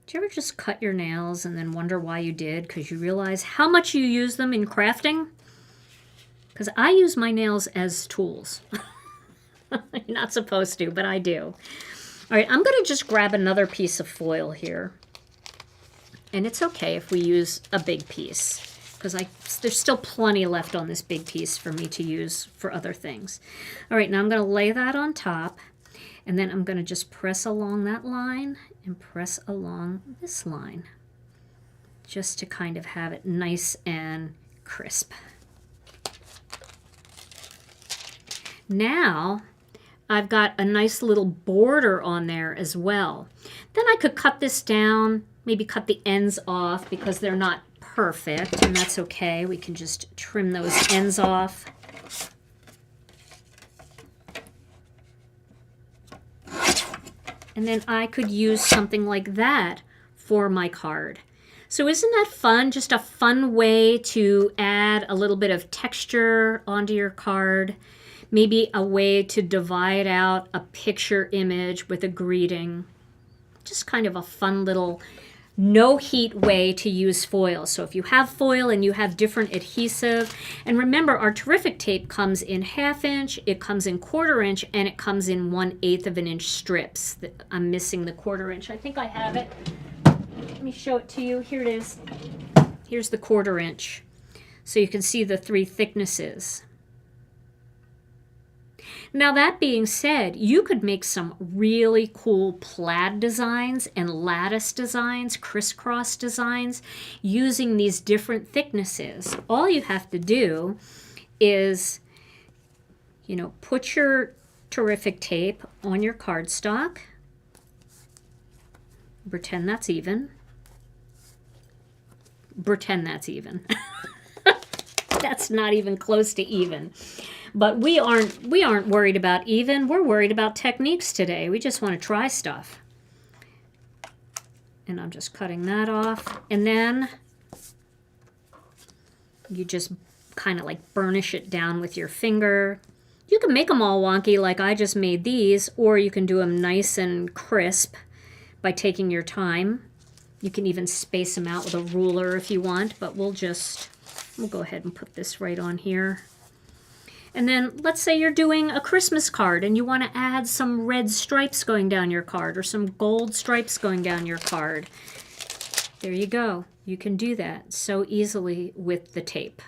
Do you ever just cut your nails and then wonder why you did? Because you realize how much you use them in crafting? Because I use my nails as tools. You're not supposed to, but I do. All right, I'm going to just grab another piece of foil here. And it's okay if we use a big piece, because there's still plenty left on this big piece for me to use for other things. All right, now I'm going to lay that on top, and then I'm going to just press along that line and press along this line, just to kind of have it nice and crisp. Now, I've got a nice little border on there as well. Then I could cut this down, maybe cut the ends off because they're not perfect, and that's okay. We can just trim those ends off. And then I could use something like that for my card. So isn't that fun? Just a fun way to add a little bit of texture onto your card. Maybe a way to divide out a picture image with a greeting. Just kind of a fun little no heat way to use foil. So if you have foil and you have different adhesive, and remember our terrific tape comes in 1/2 inch, it comes in 1/4 inch, and it comes in 1/8 of an inch strips. I'm missing the 1/4 inch. I think I have it. Let me show it to you. Here it is. Here's the 1/4 inch. So you can see the 3 thicknesses. Now that being said, you could make some really cool plaid designs and lattice designs, crisscross designs, using these different thicknesses. All you have to do is, put your terrific tape on your cardstock. Pretend that's even. Pretend that's even. That's not even close to even. But we aren't worried about even. We're worried about techniques today. We just want to try stuff. And I'm just cutting that off. And then you just kind of like burnish it down with your finger. You can make them all wonky like I just made these, or you can do them nice and crisp by taking your time. You can even space them out with a ruler if you want, but we'll go ahead and put this right on here. And then let's say you're doing a Christmas card and you want to add some red stripes going down your card or some gold stripes going down your card. There you go. You can do that so easily with the tape.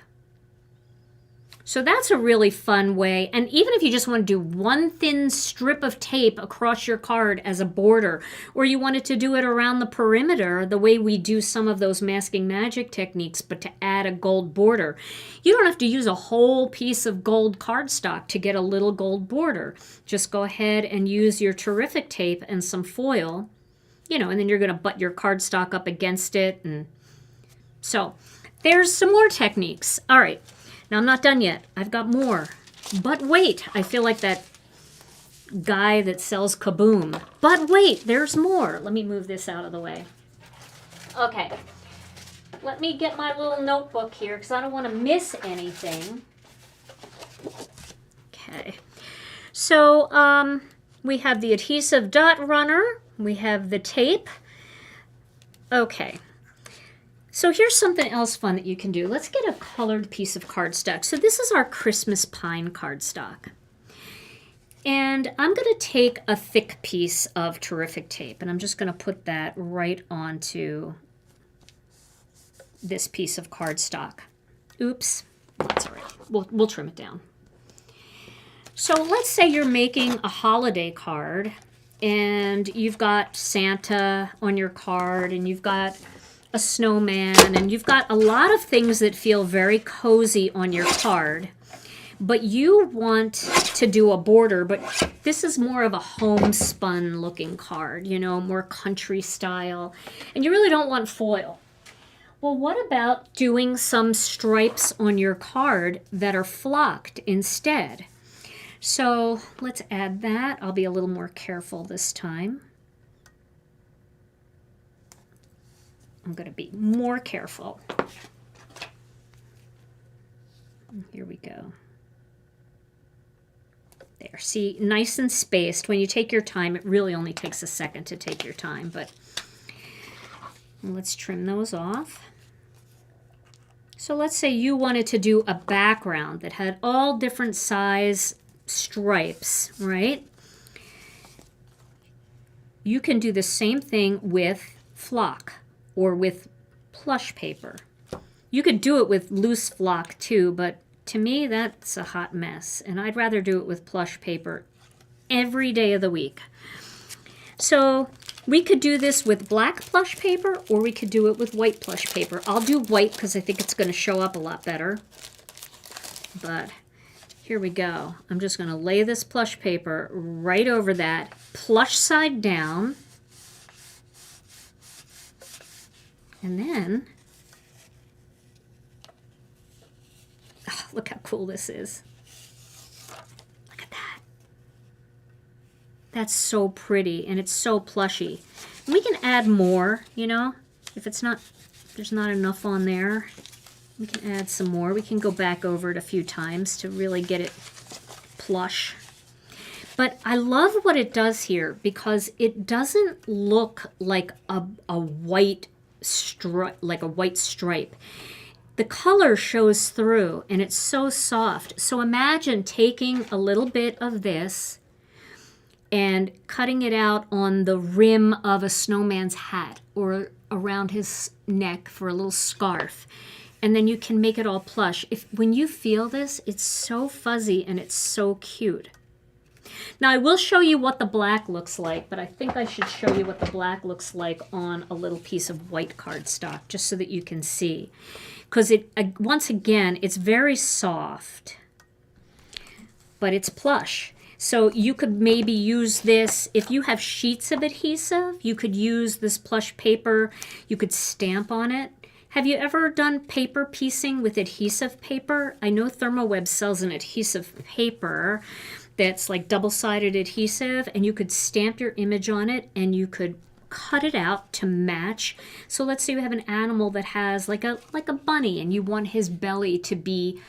So that's a really fun way. And even if you just want to do one thin strip of tape across your card as a border, or you wanted to do it around the perimeter, the way we do some of those masking magic techniques, but to add a gold border, you don't have to use a whole piece of gold cardstock to get a little gold border. Just go ahead and use your terrific tape and some foil, and then you're going to butt your cardstock up against it. And so there's some more techniques. All right. Now, I'm not done yet. I've got more. But wait, I feel like that guy that sells Kaboom. But wait, there's more. Let me move this out of the way. Okay. Let me get my little notebook here because I don't want to miss anything. Okay. So, we have the adhesive dot runner. We have the tape. Okay. So here's something else fun that you can do. Let's get a colored piece of cardstock. So this is our Christmas pine cardstock. And I'm going to take a thick piece of terrific tape, and I'm just going to put that right onto this piece of cardstock. Oops, that's all right. We'll trim it down. So let's say you're making a holiday card, and you've got Santa on your card, and you've got a snowman, and you've got a lot of things that feel very cozy on your card, but you want to do a border, but this is more of a homespun looking card, more country style, and you really don't want foil. Well, what about doing some stripes on your card that are flocked instead? So let's add that. I'll be a little more careful this time. I'm going to be more careful. Here we go. There, see, nice and spaced. When you take your time, it really only takes a second to take your time, but let's trim those off. So let's say you wanted to do a background that had all different size stripes, right? You can do the same thing with flock or with plush paper. You could do it with loose flock too, but to me that's a hot mess, and I'd rather do it with plush paper every day of the week. So we could do this with black plush paper, or we could do it with white plush paper. I'll do white because I think it's going to show up a lot better. But here we go. I'm just going to lay this plush paper right over that, plush side down. And then, oh, look how cool this is. Look at that. That's so pretty, and it's so plushy. And we can add more, you know, if there's not enough on there. We can add some more. We can go back over it a few times to really get it plush. But I love what it does here because it doesn't look like a white stripe, The color shows through, and it's so soft. So imagine taking a little bit of this and cutting it out on the rim of a snowman's hat or around his neck for a little scarf. And then you can make it all plush. When you feel this, it's so fuzzy and it's so cute. Now I will show you what the black looks like, but I think I should show you what the black looks like on a little piece of white cardstock, just so that you can see. Because once again, it's very soft, but it's plush. So you could maybe use this, if you have sheets of adhesive, you could use this plush paper, you could stamp on it. Have you ever done paper piecing with adhesive paper? I know Thermoweb sells an adhesive paper that's like double-sided adhesive, and you could stamp your image on it and you could cut it out to match. So let's say you have an animal that has like a bunny and you want his belly to be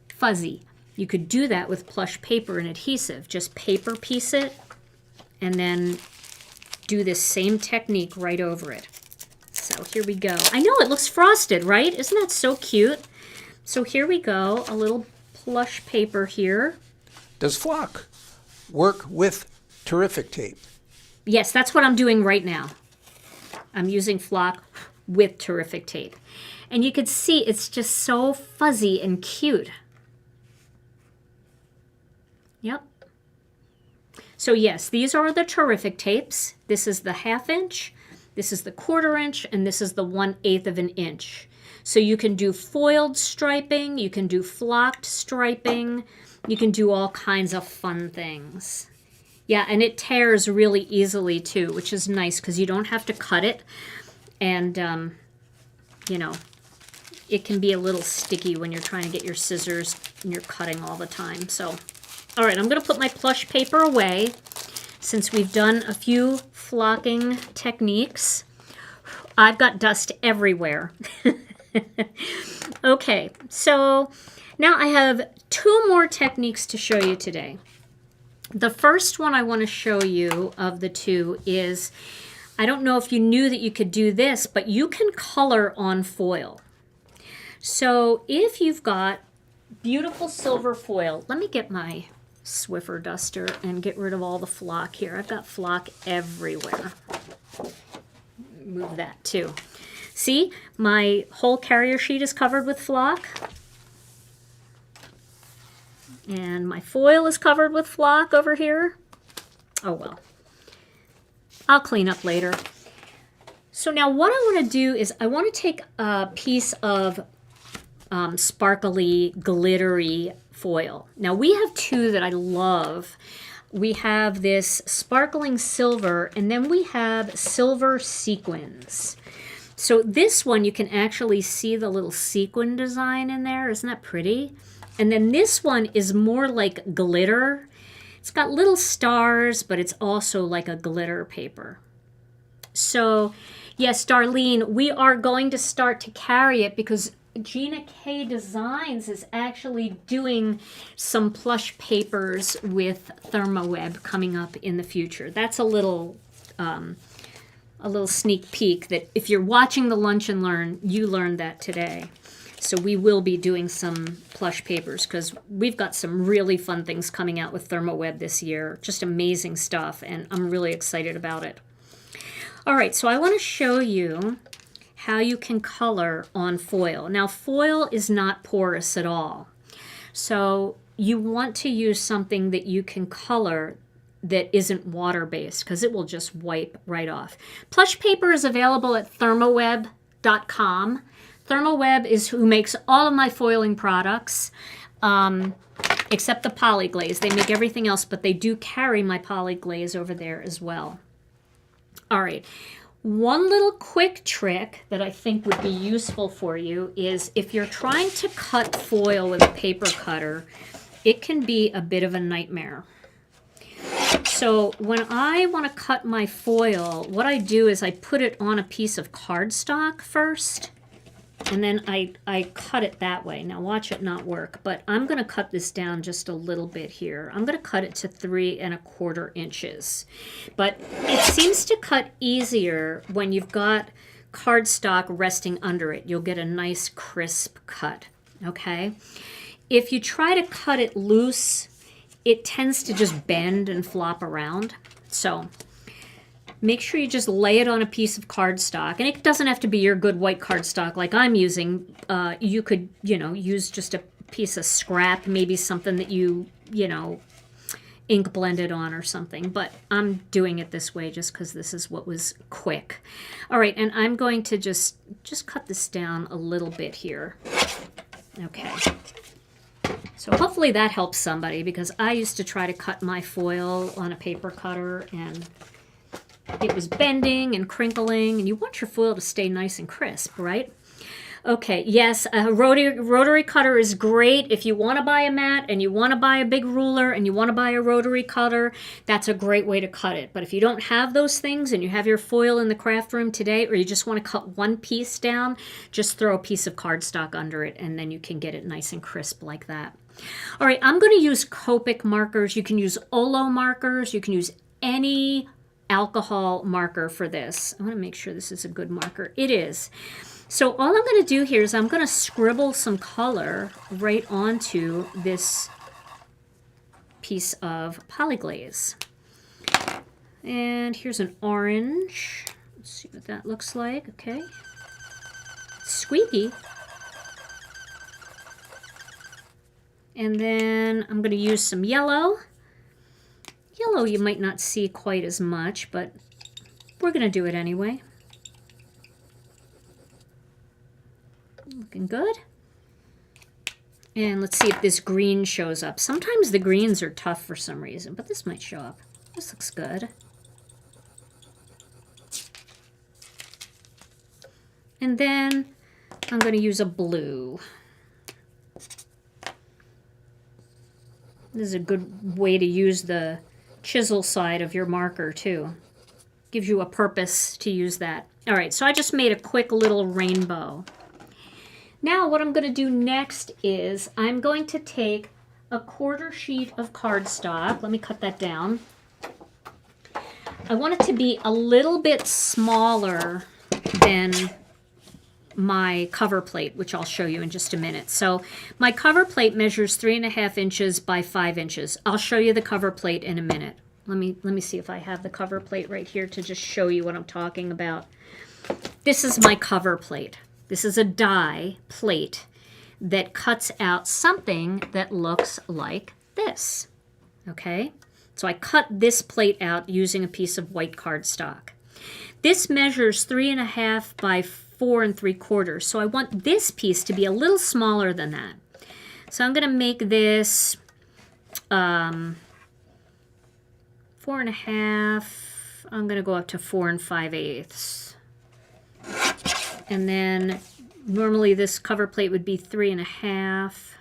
fuzzy. You could do that with plush paper and adhesive. Just paper piece it and then do this same technique right over it. So here we go. I know it looks frosted, right? Isn't that so cute? So here we go, a little plush paper here. Does flock work with terrific tape? Yes, that's what I'm doing right now. I'm using flock with terrific tape. And you can see it's just so fuzzy and cute. Yep. So yes, these are the terrific tapes. This is the 1/2 inch. This is the 1/4 inch, and this is the 1/8 of an inch. So you can do foiled striping, you can do flocked striping, you can do all kinds of fun things. Yeah, and it tears really easily too, which is nice because you don't have to cut it. And, you know, it can be a little sticky when you're trying to get your scissors and you're cutting all the time. So, all right, I'm going to put my plush paper away. Since we've done a few flocking techniques, I've got dust everywhere. Okay, so now I have 2 more techniques to show you today. The first one I want to show you of the 2 is, I don't know if you knew that you could do this, but you can color on foil. So if you've got beautiful silver foil, let me get my Swiffer duster and get rid of all the flock here. I've got flock everywhere. Move that too. See, my whole carrier sheet is covered with flock. And my foil is covered with flock over here. Oh well. I'll clean up later. So now what I want to do is I want to take a piece of sparkly, glittery foil. Now we have 2 that I love. We have this sparkling silver, and then we have silver sequins. So this one, you can actually see the little sequin design in there. Isn't that pretty? And then this one is more like glitter. It's got little stars, but it's also like a glitter paper. So yes, Darlene, we are going to start to carry it because Gina K Designs is actually doing some plush papers with Thermoweb coming up in the future. That's a little sneak peek that if you're watching the Lunch and Learn, you learned that today. So we will be doing some plush papers because we've got some really fun things coming out with Thermoweb this year. Just amazing stuff, and I'm really excited about it. All right, so I want to show you how you can color on foil. Now, foil is not porous at all. So you want to use something that you can color that isn't water-based because it will just wipe right off. Plush paper is available at thermoweb.com. Thermoweb is who makes all of my foiling products. except the poly glaze. They make everything else, but they do carry my poly glaze over there as well. All right. One little quick trick that I think would be useful for you is if you're trying to cut foil with a paper cutter, it can be a bit of a nightmare. So when I want to cut my foil, what I do is I put it on a piece of cardstock first, and then I cut it that way. Now watch it not work, but I'm going to cut this down just a little bit here. I'm going to cut it to 3¼ inches. But it seems to cut easier when you've got cardstock resting under it. You'll get a nice crisp cut, okay? If you try to cut it loose, it tends to just bend and flop around. So make sure you just lay it on a piece of cardstock. And it doesn't have to be your good white cardstock like I'm using. You could, use just a piece of scrap, maybe something that you ink blended on or something. But I'm doing it this way just because this is what was quick. All right, and I'm going to just cut this down a little bit here. Okay. So hopefully that helps somebody, because I used to try to cut my foil on a paper cutter and it was bending and crinkling, and you want your foil to stay nice and crisp, right? Okay, yes, a rotary cutter is great. If you want to buy a mat and you want to buy a big ruler and you want to buy a rotary cutter, that's a great way to cut it. But if you don't have those things and you have your foil in the craft room today, or you just want to cut one piece down, just throw a piece of cardstock under it and then you can get it nice and crisp like that. All right, I'm going to use Copic markers. You can use Olo markers. You can use any alcohol marker for this. I want to make sure this is a good marker. It is. So all I'm going to do here is I'm going to scribble some color right onto this piece of polyglaze. And here's an orange. Let's see what that looks like. Okay. Squeaky. And then I'm going to use some yellow. Yellow you might not see quite as much, but we're going to do it anyway. Looking good. And let's see if this green shows up. Sometimes the greens are tough for some reason, but this might show up. This looks good. And then I'm going to use a blue. This is a good way to use the chisel side of your marker too. Gives you a purpose to use that. All right, so I just made a quick little rainbow. Now what I'm going to do next is I'm going to take a 1/4 sheet of cardstock. Let me cut that down. I want it to be a little bit smaller than my cover plate, which I'll show you in just a minute. So my cover plate measures 3½ inches by 5 inches. I'll show you the cover plate in a minute. Let me see if I have the cover plate right here to just show you what I'm talking about. This is my cover plate. This is a die plate that cuts out something that looks like this. Okay? So I cut this plate out using a piece of white cardstock. This measures 3½ by 4¾ so I want this piece to be a little smaller than that. So I'm going to make this 4½. I'm going to go up to 4 5/8. And then normally this cover plate would be 3½.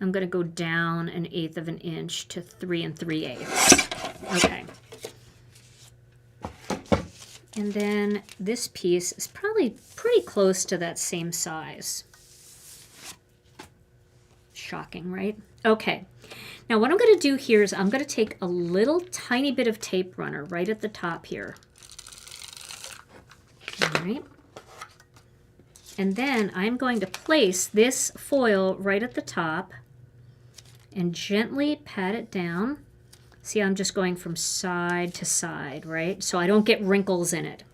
I'm going to go down 1/8 of an inch to 3 3/8. Okay. And then this piece is probably pretty close to that same size. Shocking, right? Okay. Now what I'm going to do here is I'm going to take a little tiny bit of tape runner right at the top here. All right. And then I'm going to place this foil right at the top and gently pat it down. See, I'm just going from side to side, right? So I don't get wrinkles in it.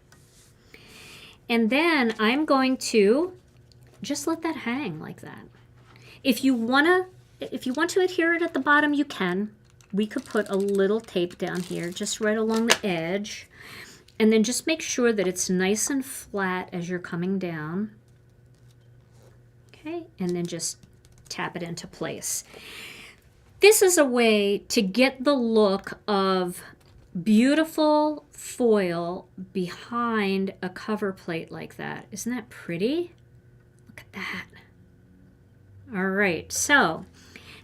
And then I'm going to just let that hang like that. If you want to adhere it at the bottom, you can. We could put a little tape down here, just right along the edge. And then just make sure that it's nice and flat as you're coming down. Okay, and then just tap it into place. This is a way to get the look of beautiful foil behind a cover plate like that. Isn't that pretty? Look at that. All right, so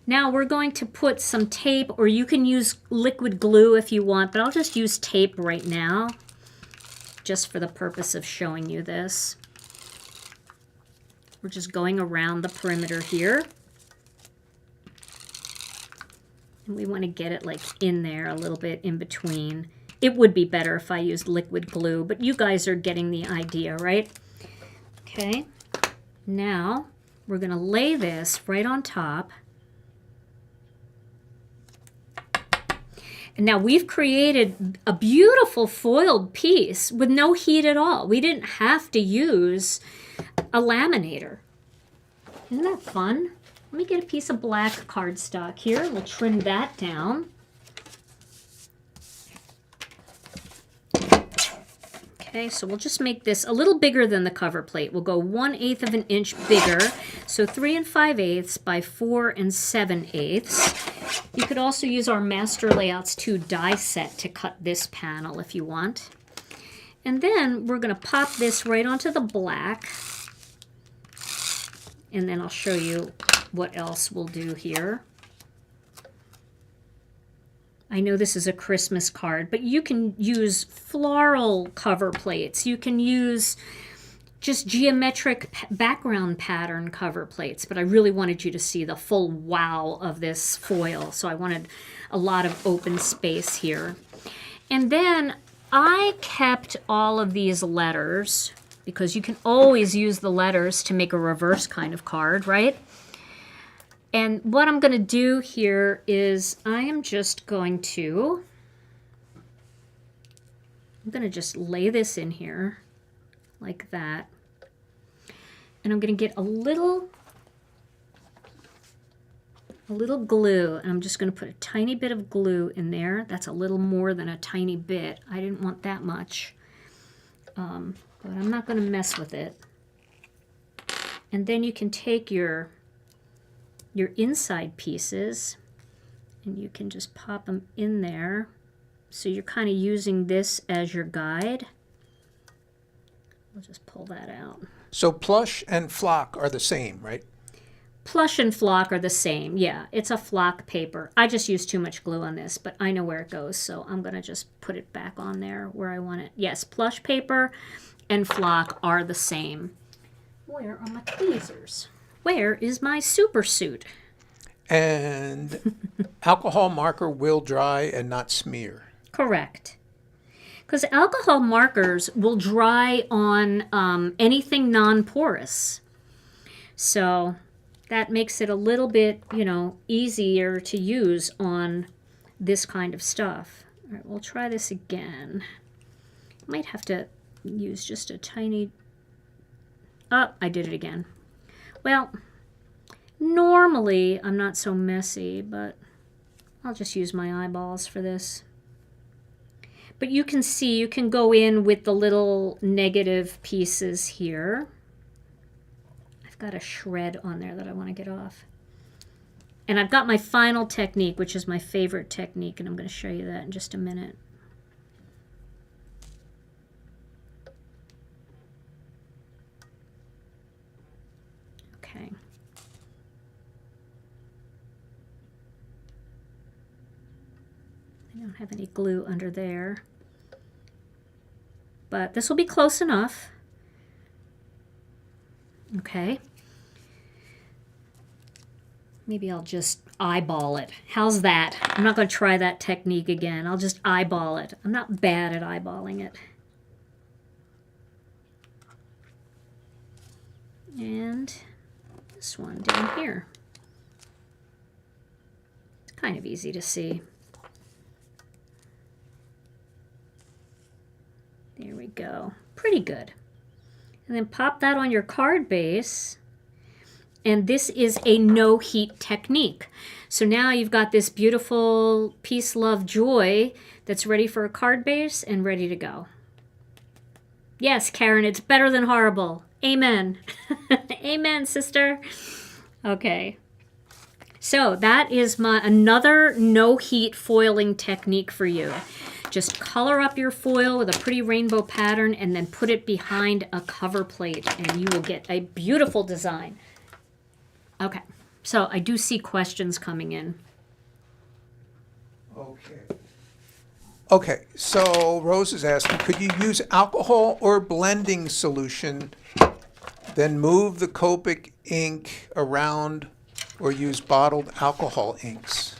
now we're going to put some tape, or you can use liquid glue if you want, but I'll just use tape right now, just for the purpose of showing you this. We're just going around the perimeter here. And we want to get it like in there a little bit in between. It would be better if I used liquid glue, but you guys are getting the idea, right? Okay, now we're going to lay this right on top. And now we've created a beautiful foiled piece with no heat at all. We didn't have to use a laminator. Isn't that fun? Let me get a piece of black cardstock here. We'll trim that down. Okay, so we'll just make this a little bigger than the cover plate. We'll go 1/8 of an inch bigger. So 3 5/8 by 4 7/8. You could also use our Master Layouts 2 die set to cut this panel if you want. And then we're going to pop this right onto the black. And then I'll show you what else we'll do here. I know this is a Christmas card, but you can use floral cover plates. You can use just geometric background pattern cover plates, but I really wanted you to see the full wow of this foil, so I wanted a lot of open space here. And then I kept all of these letters, because you can always use the letters to make a reverse kind of card, right? And what I'm going to do here is I am just going to, just lay this in here like that. And I'm going to get a little glue, and I'm just going to put a tiny bit of glue in there. That's a little more than a tiny bit. I didn't want that much, but I'm not going to mess with it. And then you can take your inside pieces and you can just pop them in there. So you're kind of using this as your guide. We'll just pull that out. So plush and flock are the same, right? Plush and flock are the same. Yeah, it's a flock paper. I just used too much glue on this, but I know where it goes, so I'm going to just put it back on there where I want it. Yes, plush paper and flock are the same. Where are my tweezers? Where is my super suit? And alcohol marker will dry and not smear. Correct. Because alcohol markers will dry on anything non-porous. So that makes it a little bit, easier to use on this kind of stuff. All right, we'll try this again. Might have to use just a tiny... Oh, I did it again. Well, normally I'm not so messy, but I'll just use my eyeballs for this. But you can see, you can go in with the little negative pieces here. I've got a shred on there that I want to get off. And I've got my final technique, which is my favorite technique, and I'm going to show you that in just a minute. Okay. I don't have any glue under there, but this will be close enough. Okay. Maybe I'll just eyeball it. How's that? I'm not going to try that technique again. I'll just eyeball it. I'm not bad at eyeballing it. And this one down here. It's kind of easy to see. There we go. Pretty good. And then pop that on your card base. And this is a no heat technique. So now you've got this beautiful peace, love, joy that's ready for a card base and ready to go. Yes, Karen, it's better than horrible. Amen. Amen, sister. Okay. So that is another no heat foiling technique for you. Just color up your foil with a pretty rainbow pattern and then put it behind a cover plate and you will get a beautiful design. Okay, so I do see questions coming in. Okay, so Rose is asking, could you use alcohol or blending solution, then move the Copic ink around or use bottled alcohol inks?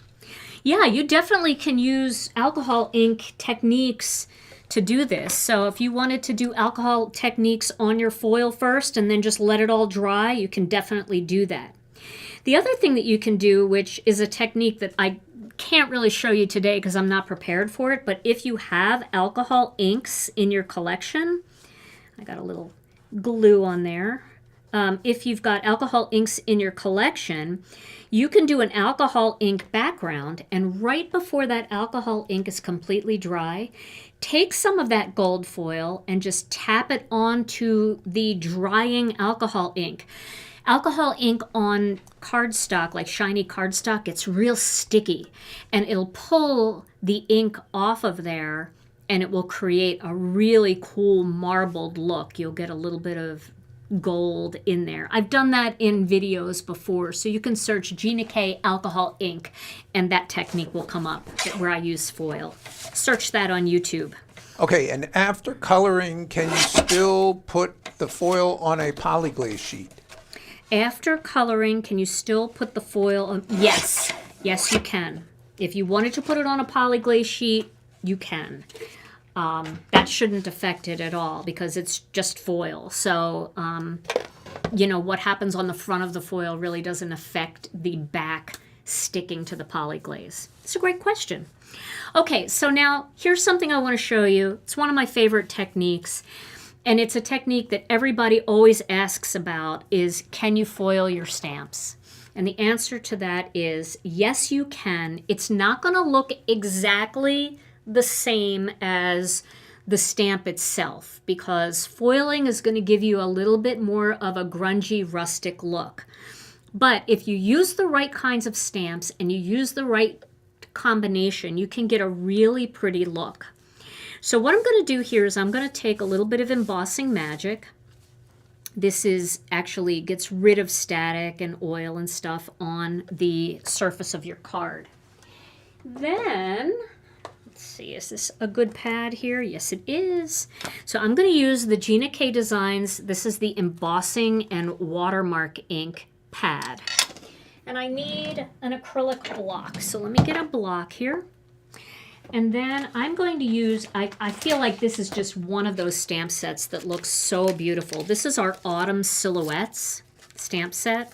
Yeah, you definitely can use alcohol ink techniques to do this. So if you wanted to do alcohol techniques on your foil first and then just let it all dry, you can definitely do that. The other thing that you can do, which is a technique that I can't really show you today because I'm not prepared for it, but if you have alcohol inks in your collection, I got a little glue on there. If you've got alcohol inks in your collection, you can do an alcohol ink background, and right before that alcohol ink is completely dry, take some of that gold foil and just tap it onto the drying alcohol ink. Alcohol ink on cardstock, like shiny cardstock, gets real sticky, and it'll pull the ink off of there, and it will create a really cool marbled look. You'll get a little bit of gold in there. I've done that in videos before, so you can search Gina K alcohol ink and that technique will come up where I use foil. Search that on YouTube. Okay, and after coloring, can you still put the foil on a polyglaze sheet? After coloring, can you still put the foil on? Yes, yes you can. If you wanted to put it on a polyglaze sheet, you can. That shouldn't affect it at all because it's just foil. So, you know, what happens on the front of the foil really doesn't affect the back sticking to the polyglaze. It's a great question. Okay, so now here's something I want to show you. It's one of my favorite techniques, and it's a technique that everybody always asks about is, can you foil your stamps? And the answer to that is yes, you can. It's not going to look exactly the same as the stamp itself because foiling is going to give you a little bit more of a grungy, rustic look. But if you use the right kinds of stamps and you use the right combination, you can get a really pretty look. So what I'm going to do here is I'm going to take a little bit of embossing magic. This is actually gets rid of static and oil and stuff on the surface of your card. Then let's see, is this a good pad here? Yes, it is. So I'm going to use the Gina K Designs. This is the embossing and watermark ink pad. And I need an acrylic block. So let me get a block here. And then I'm going to use, I feel like this is just one of those stamp sets that looks so beautiful. This is our Autumn Silhouettes stamp set.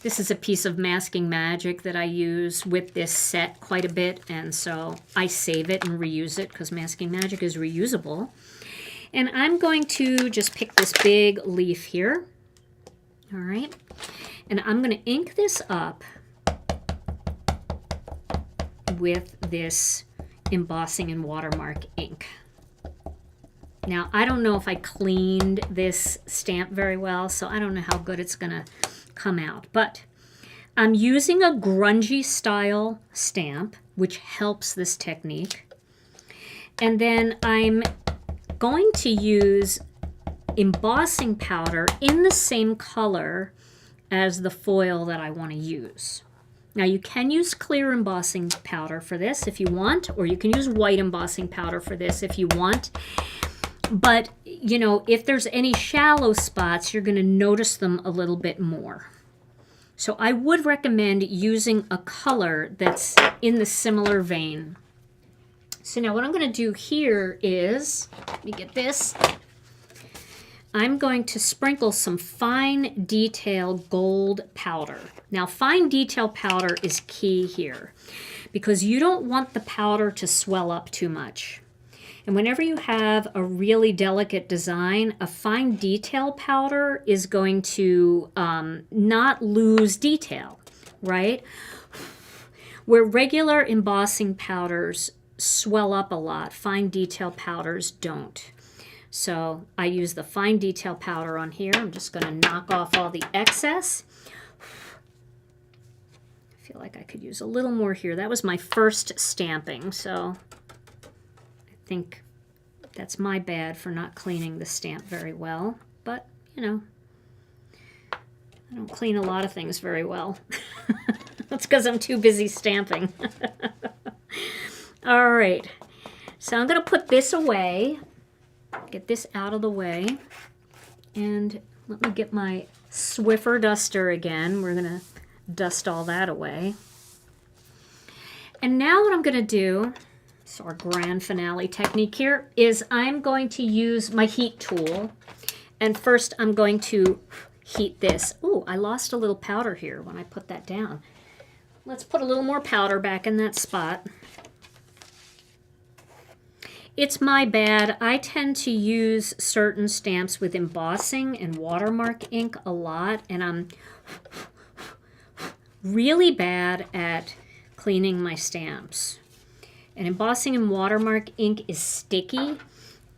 This is a piece of masking magic that I use with this set quite a bit, and so I save it and reuse it because masking magic is reusable. And I'm going to just pick this big leaf here. All right. And I'm going to ink this up with this embossing and watermark ink. Now, I don't know if I cleaned this stamp very well, so I don't know how good it's going to come out. But I'm using a grungy style stamp, which helps this technique. And then I'm going to use embossing powder in the same color as the foil that I want to use. Now you can use clear embossing powder for this if you want, or you can use white embossing powder for this if you want. But, you know, if there's any shallow spots, you're going to notice them a little bit more. So I would recommend using a color that's in the similar vein. So now what I'm going to do here is, let me get this. I'm going to sprinkle some fine detail gold powder. Now, fine detail powder is key here because you don't want the powder to swell up too much. And whenever you have a really delicate design, a fine detail powder is going to not lose detail, right? Where regular embossing powders swell up a lot, fine detail powders don't. So I use the fine detail powder on here. I'm just going to knock off all the excess. feel like I could use a little more here. That was my first stamping, so I think that's my bad for not cleaning the stamp very well. But, you know, I don't clean a lot of things very well. That's because I'm too busy stamping. All right, so I'm going to put this away, get this out of the way, and let me get my Swiffer duster again. We're going to dust all that away. And now what I'm going to do, so our grand finale technique here, is I'm going to use my heat tool. And first I'm going to heat this. Oh, I lost a little powder here when I put that down. Let's put a little more powder back in that spot. It's my bad. I tend to use certain stamps with embossing and watermark ink a lot, and I'm really bad at cleaning my stamps. And embossing and watermark ink is sticky,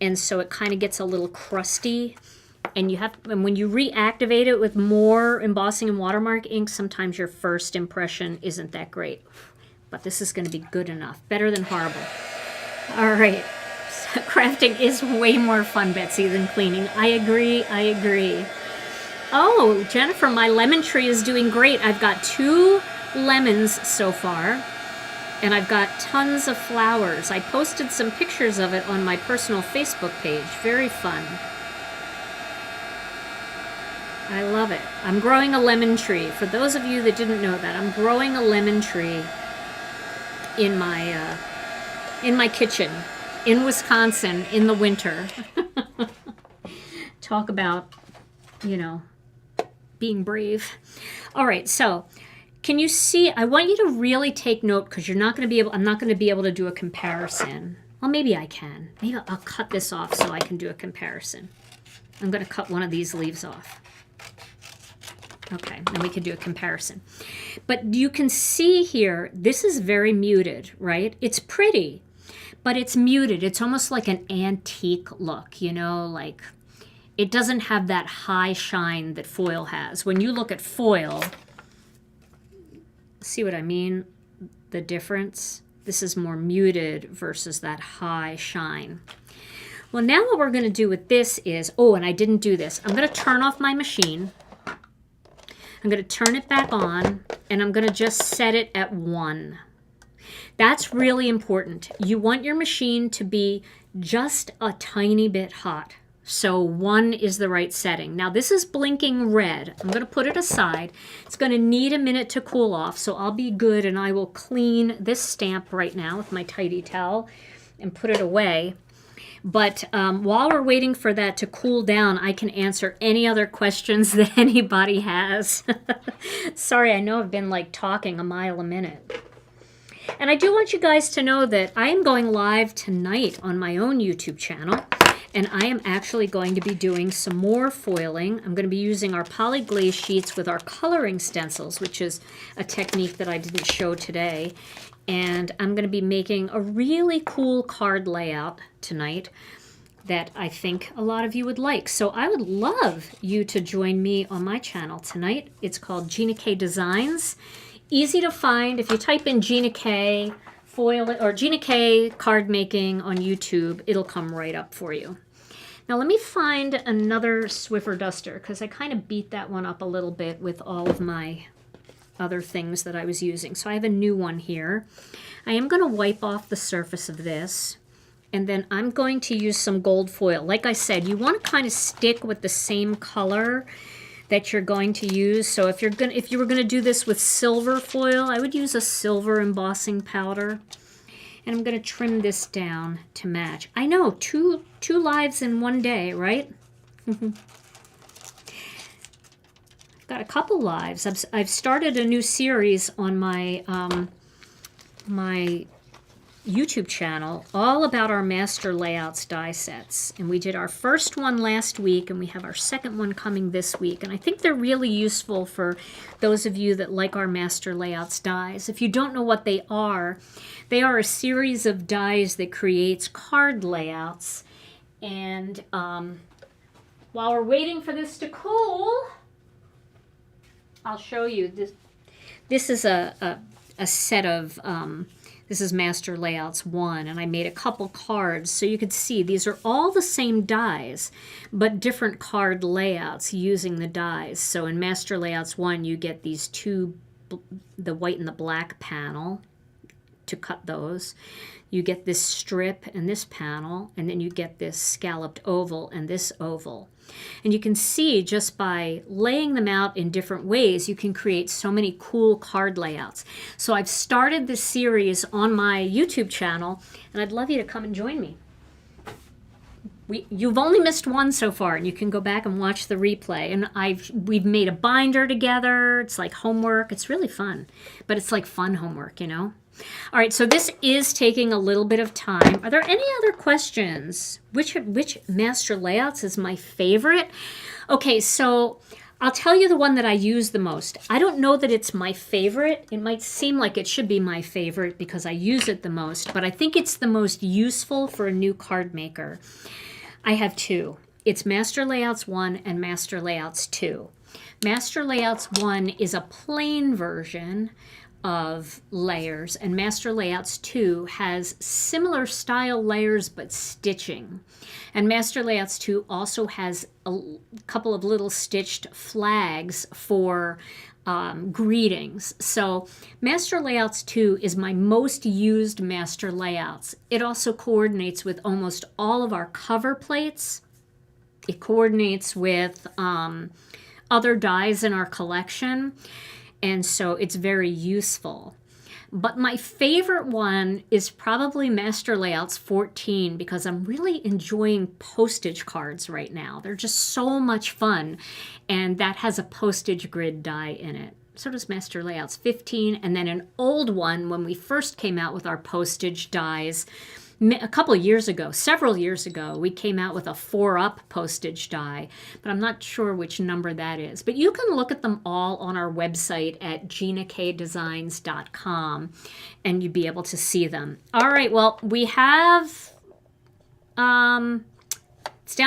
and so it kind of gets a little crusty. And when you reactivate it with more embossing and watermark ink, sometimes your first impression isn't that great. But this is going to be good enough. Better than horrible. All right. So crafting is way more fun, Betsy, than cleaning. I agree. I agree. Oh, Jennifer, my lemon tree is doing great. I've got 2 lemons so far, and I've got tons of flowers. I posted some pictures of it on my personal Facebook page. Very fun. I love it. I'm growing a lemon tree. For those of you that didn't know that, I'm growing a lemon tree in my kitchen in Wisconsin in the winter. Talk about, you know, being brave. All right, so can you see? I want you to really take note, because you're not going to be able. I'm not going to be able to do a comparison. Well, maybe I can. Maybe I'll cut this off so I can do a comparison. I'm going to cut one of these leaves off. Okay, then we could do a comparison. But you can see here, this is very muted, right? It's pretty, but it's muted. It's almost like an antique look, you know, like it doesn't have that high shine that foil has. When you look at foil, see what I mean? The difference? This is more muted versus that high shine. Well, now what we're going to do with this is, oh, and I didn't do this. I'm going to turn off my machine. I'm going to turn it back on, and I'm going to just set it at 1. That's really important. You want your machine to be just a tiny bit hot. So 1 is the right setting. Now this is blinking red. I'm going to put it aside. It's going to need a minute to cool off, so I'll be good and I will clean this stamp right now with my tidy towel and put it away. But while we're waiting for that to cool down, I can answer any other questions that anybody has. Sorry, I know I've been like talking a mile a minute. And I do want you guys to know that I am going live tonight on my own YouTube channel. And I am actually going to be doing some more foiling. I'm going to be using our poly glaze sheets with our coloring stencils, which is a technique that I didn't show today. And I'm going to be making a really cool card layout tonight that I think a lot of you would like. So I would love you to join me on my channel tonight. It's called Gina K Designs. Easy to find. If you type in Gina K foil or Gina K card making on YouTube, it'll come right up for you. Now let me find another Swiffer duster, because I kind of beat that one up a little bit with all of my other things that I was using. So I have a new one here. I am going to wipe off the surface of this, and then I'm going to use some gold foil. Like I said, you want to kind of stick with the same color that you're going to use. So if you were going to do this with silver foil, I would use a silver embossing powder. And I'm going to trim this down to match. I know, two lives in one day, right? Got a couple lives. I've started a new series on my my YouTube channel all about our Master Layouts die sets. And we did our first one last week, and we have our second one coming this week. And I think they're really useful for those of you that like our Master Layouts dies. If you don't know what they are a series of dies that creates card layouts. And while we're waiting for this to cool, I'll show you. This is a set of, this is Master Layouts 1, and I made a couple cards so you could see these are all the same dies, but different card layouts using the dies. So in Master Layouts 1, you get these two, the white and the black panel to cut those. You get this strip and this panel, and then you get this scalloped oval and this oval. And you can see just by laying them out in different ways, you can create so many cool card layouts. So I've started this series on my YouTube channel, and I'd love you to come and join me. You've only missed one so far, and you can go back and watch the replay. And we've made a binder together. It's like homework. It's really fun, but it's like fun homework, you know? All right, so this is taking a little bit of time. Are there any other questions? Which Master Layouts is my favorite? Okay, so I'll tell you the one that I use the most. I don't know that it's my favorite. It might seem like it should be my favorite because I use it the most, but I think it's the most useful for a new card maker. I have two. It's Master Layouts 1 and Master Layouts 2. Master Layouts 1 is a plain version of layers, and Master Layouts 2 has similar style layers but stitching. And Master Layouts 2 also has a couple of little stitched flags for greetings. So Master Layouts 2 is my most used Master Layouts. It also coordinates with almost all of our cover plates. It coordinates with other dies in our collection. And so it's very useful. But my favorite one is probably Master Layouts 14 because I'm really enjoying postage cards right now. They're just so much fun. And that has a postage grid die in it. So does Master Layouts 15. And then an old one when we first came out with our postage dies, a couple of years ago, several years ago, we came out with a 4-up postage die, but I'm not sure which number that is. But you can look at them all on our website at ginakdesigns.com, and you'd be able to see them. All right, well, we have, it's down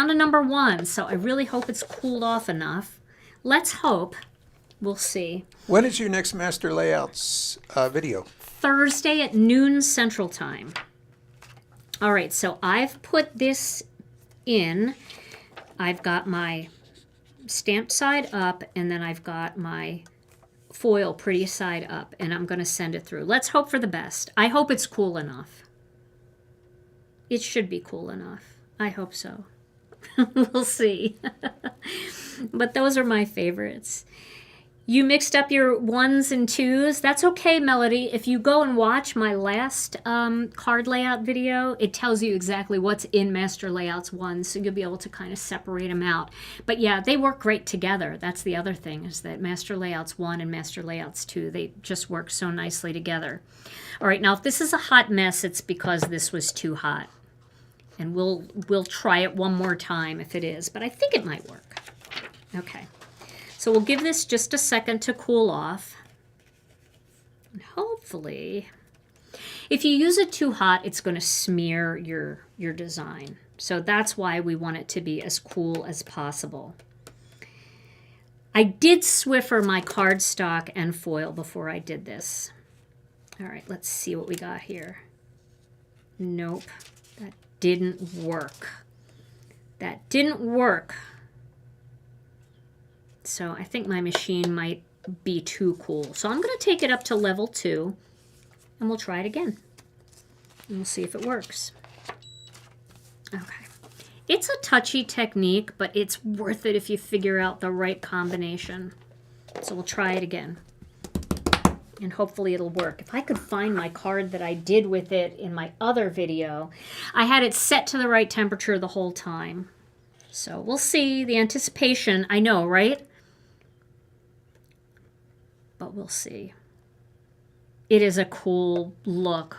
to number 1, so I really hope it's cooled off enough. Let's hope. We'll see. When is your next Master Layouts video? Thursday at noon Central Time. All right, so I've put this in. I've got my stamped side up, and then I've got my foil pretty side up, and I'm going to send it through. Let's hope for the best. I hope it's cool enough. It should be cool enough. I hope so. We'll see. But those are my favorites. You mixed up your 1s and 2s. That's okay, Melody. If you go and watch my last card layout video, it tells you exactly what's in Master Layouts 1, so you'll be able to kind of separate them out. But yeah, they work great together. That's the other thing, is that Master Layouts 1 and Master Layouts 2, they just work so nicely together. All right, now if this is a hot mess, it's because this was too hot. And we'll try it one more time if it is, but I think it might work. Okay. So we'll give this just a second to cool off. And hopefully, if you use it too hot, it's going to smear your design. So that's why we want it to be as cool as possible. I did Swiffer my cardstock and foil before I did this. All right, let's see what we got here. Nope, that didn't work. That didn't work. So I think my machine might be too cool. So I'm going to take it up to level 2, and we'll try it again. And we'll see if it works. Okay. It's a touchy technique, but it's worth it if you figure out the right combination. So we'll try it again. And hopefully it'll work. If I could find my card that I did with it in my other video, I had it set to the right temperature the whole time. So we'll see. The anticipation, I know, right? But we'll see. It is a cool look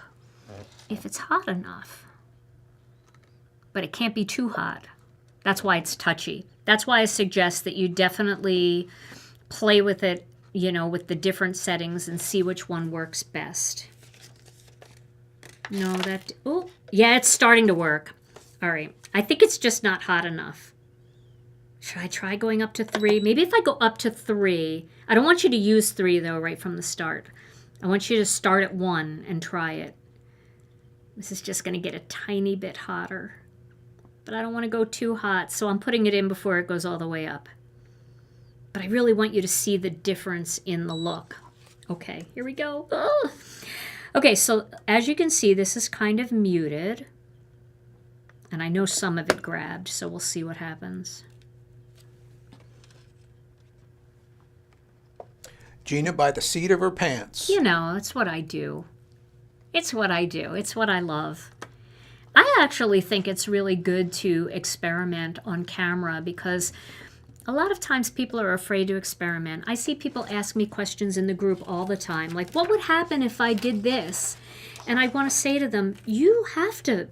if it's hot enough. But it can't be too hot. That's why it's touchy. That's why I suggest that you definitely play with it, you know, with the different settings and see which one works best. No, that, oh, yeah, it's starting to work. All right. I think it's just not hot enough. Should I try going up to 3? Maybe if I go up to 3, I don't want you to use 3 though right from the start. I want you to start at 1 and try it. This is just going to get a tiny bit hotter. But I don't want to go too hot, so I'm putting it in before it goes all the way up. But I really want you to see the difference in the look. Okay, here we go. Oh. Okay, so as you can see, this is kind of muted. And I know some of it grabbed, so we'll see what happens. Gina by the seat of her pants. You know, it's what I do. It's what I do. It's what I love. I actually think it's really good to experiment on camera because a lot of times people are afraid to experiment. I see people ask me questions in the group all the time, like, what would happen if I did this? And I want to say to them, you have to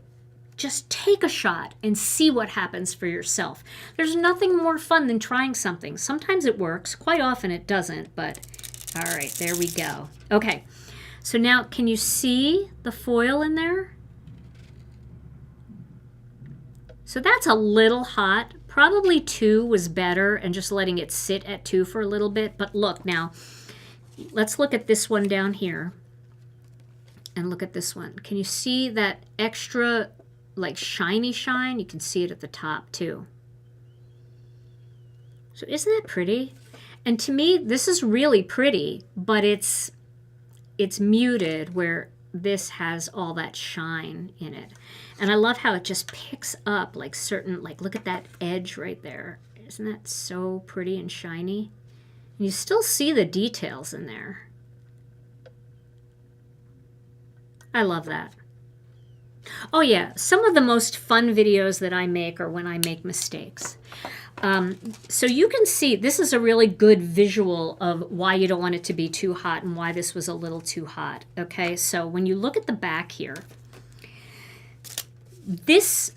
just take a shot and see what happens for yourself. There's nothing more fun than trying something. Sometimes it works. Quite often it doesn't, but all right, there we go. Okay, so now can you see the foil in there? So that's a little hot. Probably 2 was better and just letting it sit at 2 for a little bit. But look now, let's look at this one down here and look at this one. Can you see that extra like shiny shine? You can see it at the top too. So isn't that pretty? And to me, this is really pretty, but it's muted where this has all that shine in it. And I love how it just picks up like certain, like look at that edge right there. Isn't that so pretty and shiny? And you still see the details in there. I love that. Oh yeah, some of the most fun videos that I make are when I make mistakes. So you can see this is a really good visual of why you don't want it to be too hot and why this was a little too hot. Okay, so when you look at the back here, this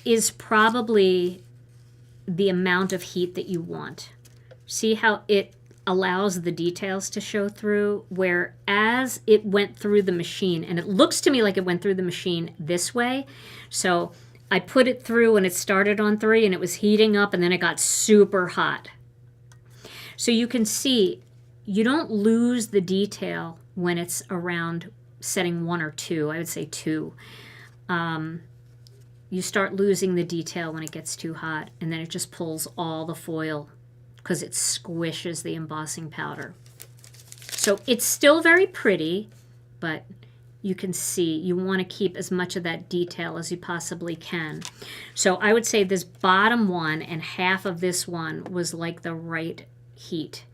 is probably the amount of heat that you want. See how it allows the details to show through, where as it went through the machine, and it looks to me like it went through the machine this way, so I put it through when it started on 3 and it was heating up and then it got super hot. So you can see you don't lose the detail when it's around setting 1 or 2. I would say 2. You start losing the detail when it gets too hot, and then it just pulls all the foil because it squishes the embossing powder. So it's still very pretty, but you can see you want to keep as much of that detail as you possibly can. So I would say this bottom one and half of this one was like the right heat.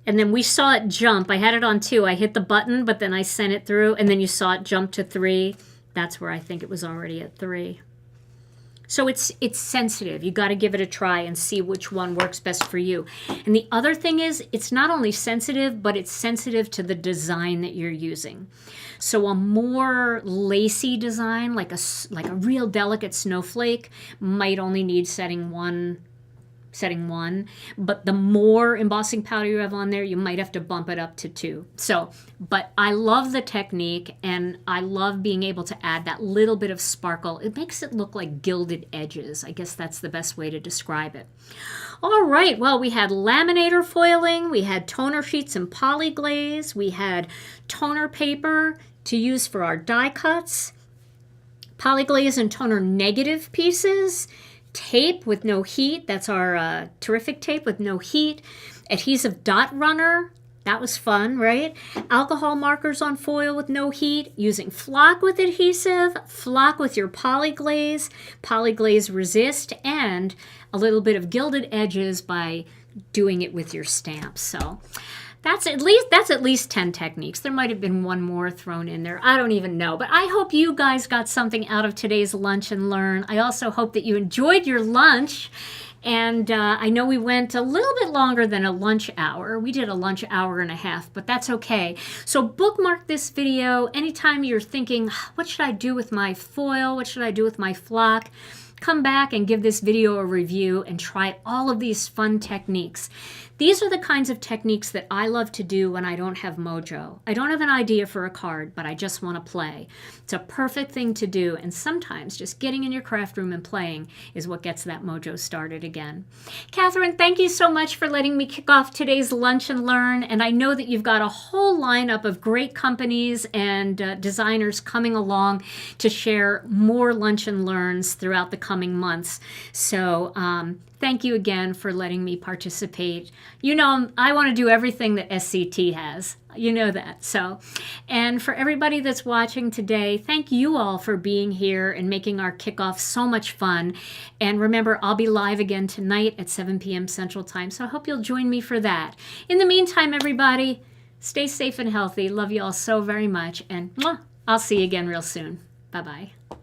And then we saw it jump. I had it on 2. I hit the button, but then I sent it through, and then you saw it jump to 3. That's where I think it was already at 3. So it's sensitive. You got to give it a try and see which one works best for you. And the other thing is, it's not only sensitive, but it's sensitive to the design that you're using. So a more lacy design, like a real delicate snowflake, might only need setting 1, but the more embossing powder you have on there, you might have to bump it up to 2. So, but I love the technique, and I love being able to add that little bit of sparkle. It makes it look like gilded edges. I guess that's the best way to describe it. All right, well, we had laminator foiling, we had toner sheets and poly glaze, we had toner paper to use for our die cuts, poly glaze and toner negative pieces, tape with no heat, that's our terrific tape with no heat, adhesive dot runner, that was fun, right? Alcohol markers on foil with no heat, using flock with adhesive, flock with your poly glaze resist, and a little bit of gilded edges by doing it with your stamps. So that's at least 10 techniques. There might have been one more thrown in there. I don't even know. But I hope you guys got something out of today's Lunch and Learn. I also hope that you enjoyed your lunch. And I know we went a little bit longer than a lunch hour. We did a lunch hour and a half, but that's okay. So bookmark this video anytime you're thinking, what should I do with my foil? What should I do with my flock? Come back and give this video a review and try all of these fun techniques. These are the kinds of techniques that I love to do when I don't have mojo. I don't have an idea for a card, but I just want to play. It's a perfect thing to do, and sometimes just getting in your craft room and playing is what gets that mojo started again. Catherine, thank you so much for letting me kick off today's Lunch and Learn, and I know that you've got a whole lineup of great companies and designers coming along to share more Lunch and Learns throughout the coming months. So thank you again for letting me participate. You know, I want to do everything that SCT has. You know that. So, and for everybody that's watching today, thank you all for being here and making our kickoff so much fun. And remember, I'll be live again tonight at 7 p.m. Central Time, so I hope you'll join me for that. In the meantime, everybody, stay safe and healthy. Love you all so very much, and I'll see you again real soon. Bye-bye.